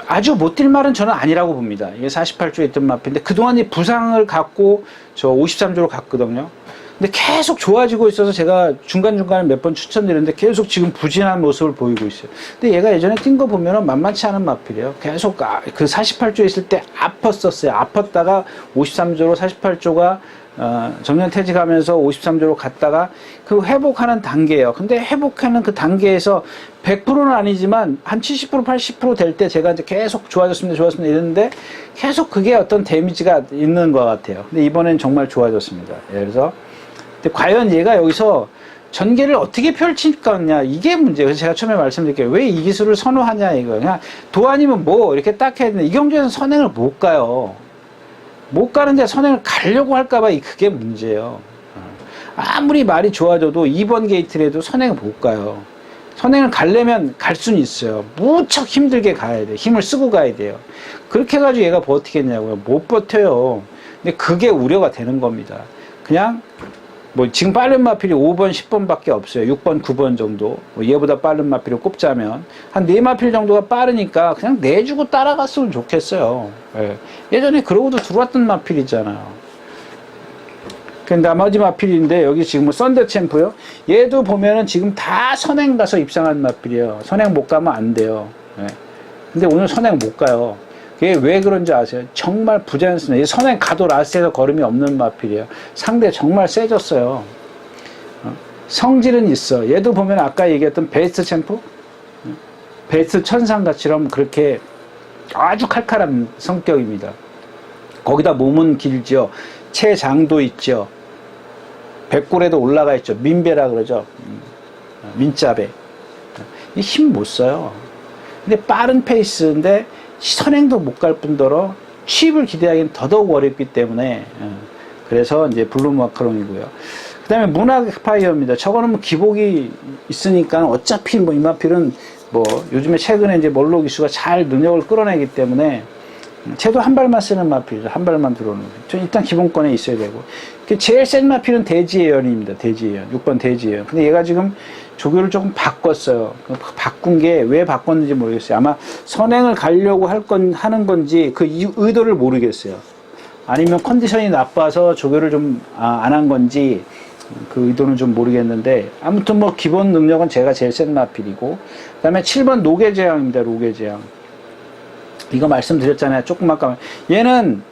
아주 못 뛸 말은 저는 아니라고 봅니다. 이게 48조에 있던 마필인데 그동안 이 부상을 갖고 저 53조로 갔거든요. 근데 계속 좋아지고 있어서 제가 중간중간에 몇 번 추천드렸는데 계속 지금 부진한 모습을 보이고 있어요. 근데 얘가 예전에 뛴 거 보면은 만만치 않은 마필이에요. 계속 그 48조에 있을 때 아팠었어요. 아팠다가 53조로 48조가 정년 퇴직하면서 53조로 갔다가 그 회복하는 단계예요. 근데 회복하는 그 단계에서 100%는 아니지만 한 70% 80% 될 때 제가 이제 계속 좋아졌습니다 이랬는데 계속 그게 어떤 데미지가 있는 것 같아요. 근데 이번엔 정말 좋아졌습니다. 그래서 근데 과연 얘가 여기서 전개를 어떻게 펼칠 거냐 이게 문제예요. 그래서 제가 처음에 말씀드릴게요. 왜 이 기술을 선호하냐 이거. 그냥 도안이면 이렇게 딱 해야 되는데 이 경주에서는 선행을 못 가요. 못 가는데 선행을 가려고 할까봐 그게 문제예요. 아무리 말이 좋아져도 2번 게이트라도 선행을 못 가요. 선행을 가려면 갈 수는 있어요. 무척 힘들게 가야 돼요. 힘을 쓰고 가야 돼요. 그렇게 해가지고 얘가 버티겠냐고요. 못 버텨요. 근데 그게 우려가 되는 겁니다. 그냥 지금 빠른 마필이 5번, 10번밖에 없어요. 6번, 9번 정도. 얘보다 빠른 마필을 꼽자면 한 4마필 정도가 빠르니까 그냥 내주고 따라갔으면 좋겠어요. 예전에 그러고도 들어왔던 마필이잖아요. 그 나머지 마필인데 여기 지금 썬더 챔프요. 얘도 보면은 지금 다 선행 가서 입상한 마필이에요. 선행 못 가면 안 돼요. 근데 오늘 선행 못 가요. 그게 왜 그런지 아세요? 정말 부자연스러워요. 선행 가도 라스트에서 걸음이 없는 마필이에요. 상대 정말 세졌어요. 성질은 있어. 얘도 보면 아까 얘기했던 베스트 챔프? 베스트 천상같이럼 그렇게 아주 칼칼한 성격입니다. 거기다 몸은 길죠. 체장도 있죠. 백골에도 올라가 있죠. 민배라 그러죠. 민자배. 힘 못 써요. 근데 빠른 페이스인데 선행도 못 갈 뿐더러 취입을 기대하기는 더더욱 어렵기 때문에 그래서 이제 블루 마카롱이고요. 그 다음에 문학 파이어입니다. 저거는 기복이 있으니까 어차피 이 마필은 요즘에 최근에 이제 멀로 기수가 잘 능력을 끌어내기 때문에 쟤도 한 발만 쓰는 마필이죠. 한 발만 들어오는 거죠. 일단 기본권에 있어야 되고. 제일 센 마필은 대지예언입니다. 대지예언. 6번 대지예언. 근데 얘가 지금 조교를 조금 바꿨어요. 바꾼 게 왜 바꿨는지 모르겠어요. 아마 선행을 가려고 하는 건지 그 의도를 모르겠어요. 아니면 컨디션이 나빠서 조교를 좀 안 한 건지 그 의도는 좀 모르겠는데 아무튼 기본 능력은 제가 제일 센 마필이고 그 다음에 7번 노계재앙입니다. 노계재앙. 이거 말씀드렸잖아요. 조금 아까. 얘는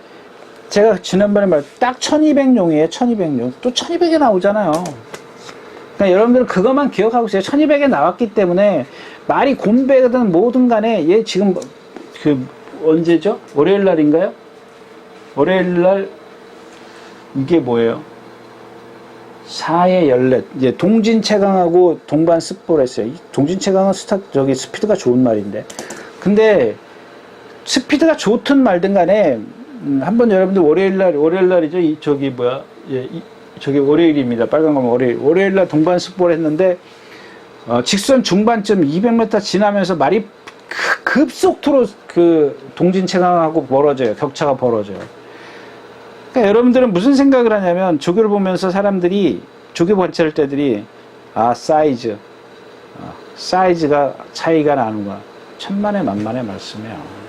제가 지난번에 딱 1200용이에요. 1200용. 또 1200에 나오잖아요. 그러니까 여러분들은 그것만 기억하고 있어요. 1200에 나왔기 때문에 말이 곰배든 뭐든 간에 얘 지금 언제죠? 월요일 날인가요? 월요일 날 이게 뭐예요? 4에 14. 이제 동진 최강하고 동반 습보를 했어요. 동진 최강은 스피드가 좋은 말인데. 근데 스피드가 좋든 말든 간에 한번 여러분들 월요일날이죠. 저기 뭐야, 저기 월요일입니다. 빨간 거면 월요일날 동반 습보를 했는데 직선 중반쯤 200m 지나면서 말이 급속도로 그 동진체강하고 벌어져요. 격차가 벌어져요. 그러니까 여러분들은 무슨 생각을 하냐면 조교를 보면서 사람들이 조교 관찰할 때들이 사이즈가 차이가 나는구나. 천만의 만만의 말씀이에요.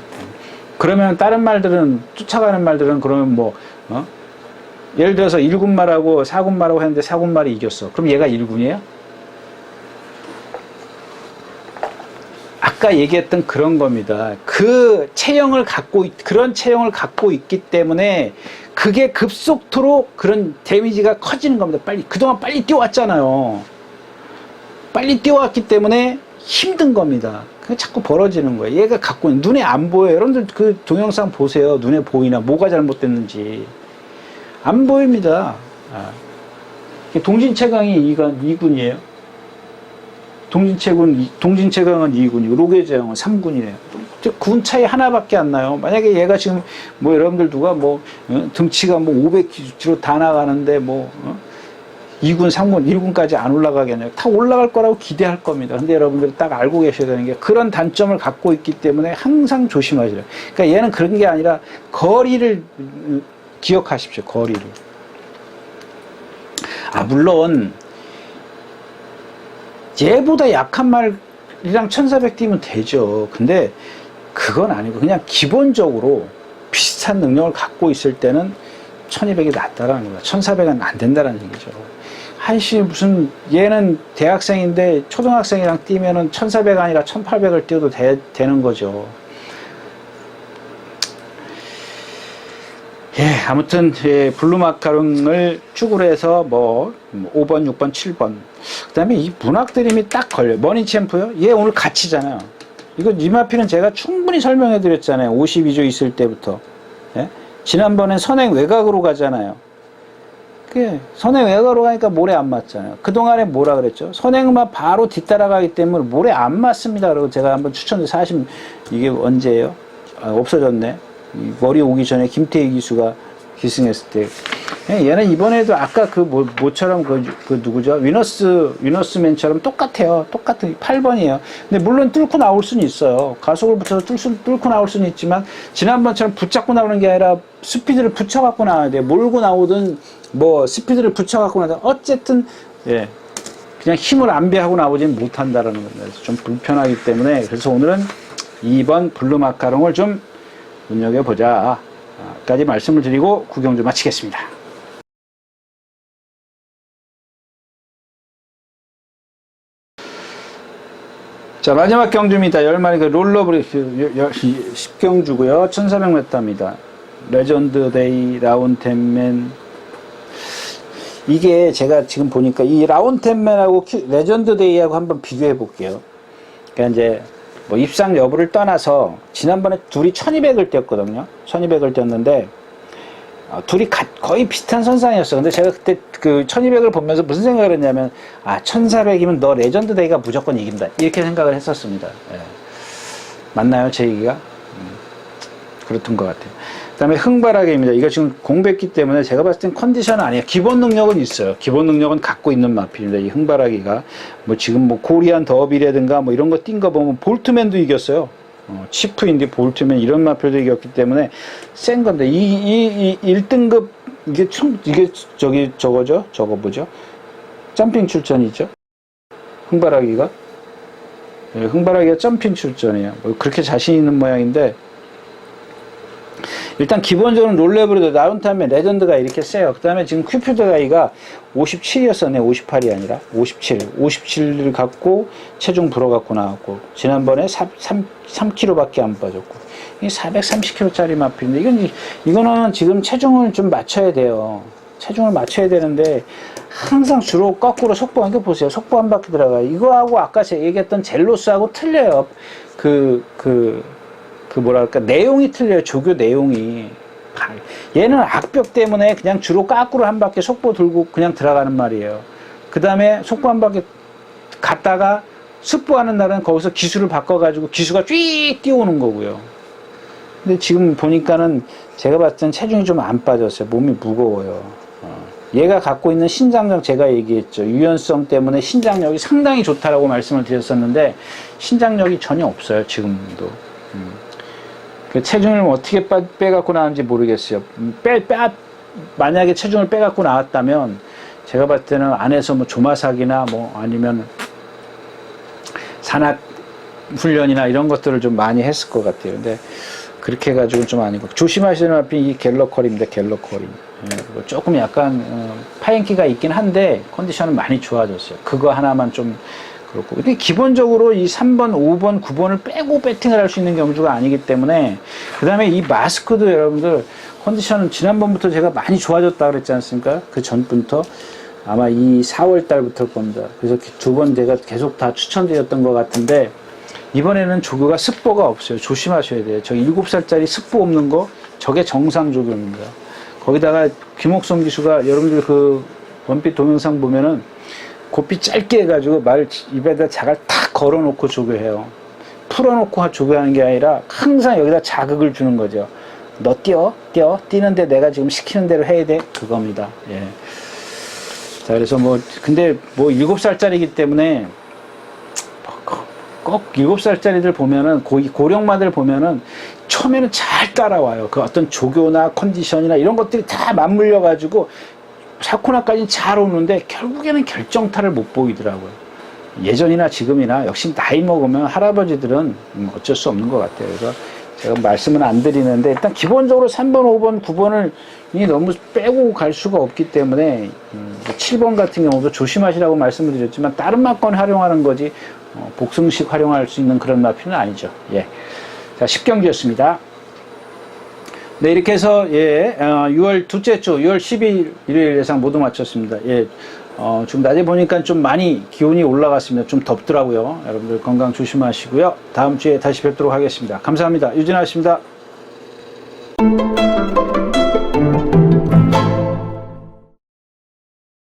그러면 다른 말들은 쫓아가는 말들은 그러면 뭐 예를 들어서 1군말하고 4군말하고 했는데 4군말이 이겼어. 그럼 얘가 1군이에요? 아까 얘기했던 그런 겁니다. 그런 체형을 갖고 있기 때문에 그게 급속도로 그런 데미지가 커지는 겁니다. 그동안 빨리 뛰어왔잖아요. 빨리 뛰어왔기 때문에 힘든 겁니다. 그게 자꾸 벌어지는 거예요. 얘가 갖고 있는, 눈에 안 보여요. 여러분들 그 동영상 보세요. 눈에 보이나? 뭐가 잘못됐는지. 안 보입니다. 동진체강이 2군이에요. 동진체강은 2군이고, 로게제형은 3군이에요. 군 차이 하나밖에 안 나요. 만약에 얘가 지금, 뭐, 여러분들 누가 뭐, 등치가 뭐 500kg 다 나가는데, 2군, 3군, 1군까지 안 올라가겠냐고. 다 올라갈 거라고 기대할 겁니다. 근데 여러분들이 딱 알고 계셔야 되는 게 그런 단점을 갖고 있기 때문에 항상 조심하시라. 그러니까 얘는 그런 게 아니라 거리를 기억하십시오. 거리를. 물론 얘보다 약한 말이랑 1400 뛰면 되죠. 근데 그건 아니고 그냥 기본적으로 비슷한 능력을 갖고 있을 때는 1200이 낫다라는 거야. 1400은 안 된다는 얘기죠. 한시 무슨 얘는 대학생인데 초등학생이랑 뛰면은 1400 아니라 1800을 뛰어도 되는 거죠. 아무튼 블루 마카롱을 축으로 해서 5번, 6번, 7번. 그다음에 이 문학드림이 딱 걸려요. 머니챔프요? 얘 오늘 갇히잖아요. 이거 니마피는 제가 충분히 설명해 드렸잖아요. 52조 있을 때부터. 지난번엔 선행 외곽으로 가잖아요. 선행 외곽으로 가니까 모래 안 맞잖아요. 그동안에 뭐라 그랬죠? 선행만 바로 뒤따라가기 때문에 모래 안 맞습니다. 그리고 제가 한번 추천드린 이게 언제예요? 없어졌네. 머리 오기 전에 김태희 기수가 기승했을 때. 얘는 이번에도 아까 모처럼 누구죠? 위너스맨처럼 똑같아요. 똑같은 8번이에요. 근데 물론 뚫고 나올 수는 있어요. 가속을 붙여서 뚫고 나올 수는 있지만, 지난번처럼 붙잡고 나오는 게 아니라 스피드를 붙여갖고 나와야 돼요. 몰고 나오든, 스피드를 붙여갖고 나오든, 어쨌든, 그냥 힘을 안배하고 나오지는 못한다라는 겁니다. 그래서 좀 불편하기 때문에, 그래서 오늘은 2번 블루 마카롱을 좀 눈여겨보자. 까지 말씀을 드리고 구경 좀 마치겠습니다. 자, 마지막 경주입니다. 10마리 롤러브리스 10경주고요. 1400m입니다. 레전드 데이, 라운텐맨. 이게 제가 지금 보니까 이 라운텐맨하고 레전드 데이하고 한번 비교해 볼게요. 그러니까 이제 입상 여부를 떠나서 지난번에 둘이 1200을 뛰었거든요. 1200을 뛰었는데 둘이 거의 비슷한 선상이었어. 근데 제가 그때 그 1200을 보면서 무슨 생각을 했냐면 1400이면 너 레전드 데이가 무조건 이긴다. 이렇게 생각을 했었습니다. 맞나요? 제 얘기가? 그렇던 것 같아요. 그 다음에 흥바라기입니다. 이거 지금 공백기 때문에 제가 봤을 땐 컨디션은 아니에요. 기본 능력은 있어요. 기본 능력은 갖고 있는 마필입니다. 이 흥바라기가. 지금 코리안 더비라든가 이런 거 뛴 거 보면 볼트맨도 이겼어요. 치프인디, 볼트맨 이런 마필도 이겼기 때문에 센 건데, 이 1등급, 이게 저거죠? 저거 뭐죠? 점핑 출전이죠? 흥바라기가. 흥바라기가 점핑 출전이에요. 그렇게 자신 있는 모양인데, 일단 기본적으로 롤레블에도 라운타면 레전드가 이렇게 세요. 그 다음에 지금 큐피드가이가 57이었었네. 58이 아니라 57을 갖고 체중 불어갖고 나왔고, 지난번에 3kg밖에 안 빠졌고, 이 430kg짜리 마필인데, 이거는 지금 체중을 좀 맞춰야 돼요. 체중을 맞춰야 되는데 항상 주로 거꾸로 속보, 이거 보세요. 속보 한 바퀴 들어가요. 이거하고 아까 제가 얘기했던 젤로스하고 틀려요. 뭐랄까, 내용이 틀려요. 조교 내용이. 얘는 악벽 때문에 그냥 주로 까꾸로 한 바퀴 속보 들고 그냥 들어가는 말이에요. 그 다음에 속보 한 바퀴 갔다가 습보하는 날은 거기서 기수를 바꿔가지고 기수가 쭉 뛰어오는 거고요. 근데 지금 보니까는 제가 봤을 땐 체중이 좀 안 빠졌어요. 몸이 무거워요. 얘가 갖고 있는 신장력, 제가 얘기했죠. 유연성 때문에 신장력이 상당히 좋다라고 말씀을 드렸었는데 신장력이 전혀 없어요. 지금도. 그 체중을 어떻게 빼갖고 나왔는지 모르겠어요. 만약에 체중을 빼갖고 나왔다면 제가 봤을 때는 안에서 뭐 조마삭이나 뭐 아니면 산악 훈련이나 이런 것들을 좀 많이 했을 것 같아요. 근데 그렇게 해가지고 좀 아니고, 조심하시는 앞이 이 갤러컬입니다. 갤러컬이. 조금 약간 파행기가 있긴 한데 컨디션은 많이 좋아졌어요. 그거 하나만 좀 그렇고. 근데 기본적으로 이 3번, 5번, 9번을 빼고 배팅을 할 수 있는 경주가 아니기 때문에, 그 다음에 이 마스크도 여러분들 컨디션은 지난번부터 제가 많이 좋아졌다 그랬지 않습니까? 그 전부터 아마 이 4월 달부터일 겁니다. 그래서 두 번 제가 계속 다 추천드렸던 것 같은데, 이번에는 조교가 습보가 없어요. 조심하셔야 돼요. 저 7살짜리 습보 없는 거, 저게 정상 조교입니다. 거기다가 김옥성 기수가, 여러분들 그 원빛 동영상 보면은 고삐 짧게 해가지고 말 입에다 자갈 탁 걸어놓고 조교해요. 풀어놓고 조교하는 게 아니라 항상 여기다 자극을 주는 거죠. 너 뛰는데 내가 지금 시키는 대로 해야 돼. 그겁니다. 예. 자, 그래서 근데 7살짜리이기 때문에 꼭 7살짜리들 보면은, 고령마들 보면은 처음에는 잘 따라와요. 그 어떤 조교나 컨디션이나 이런 것들이 다 맞물려가지고 샤코나까지는 잘 오는데 결국에는 결정타를 못 보이더라고요. 예전이나 지금이나 역시 나이 먹으면 할아버지들은 어쩔 수 없는 것 같아요. 그래서 제가 말씀은 안 드리는데, 일단 기본적으로 3번, 5번, 9번을 너무 빼고 갈 수가 없기 때문에 7번 같은 경우도 조심하시라고 말씀을 드렸지만 다른 마건 활용하는 거지 복승식 활용할 수 있는 그런 마피는 아니죠. 예. 자, 10경기였습니다. 네, 이렇게 해서 6월 둘째 주 6월 10일 일요일 예상 모두 마쳤습니다. 예. 지금 낮에 보니까 좀 많이 기온이 올라갔습니다. 좀 덥더라고요. 여러분들 건강 조심하시고요. 다음 주에 다시 뵙도록 하겠습니다. 감사합니다. 유진아 씨입니다.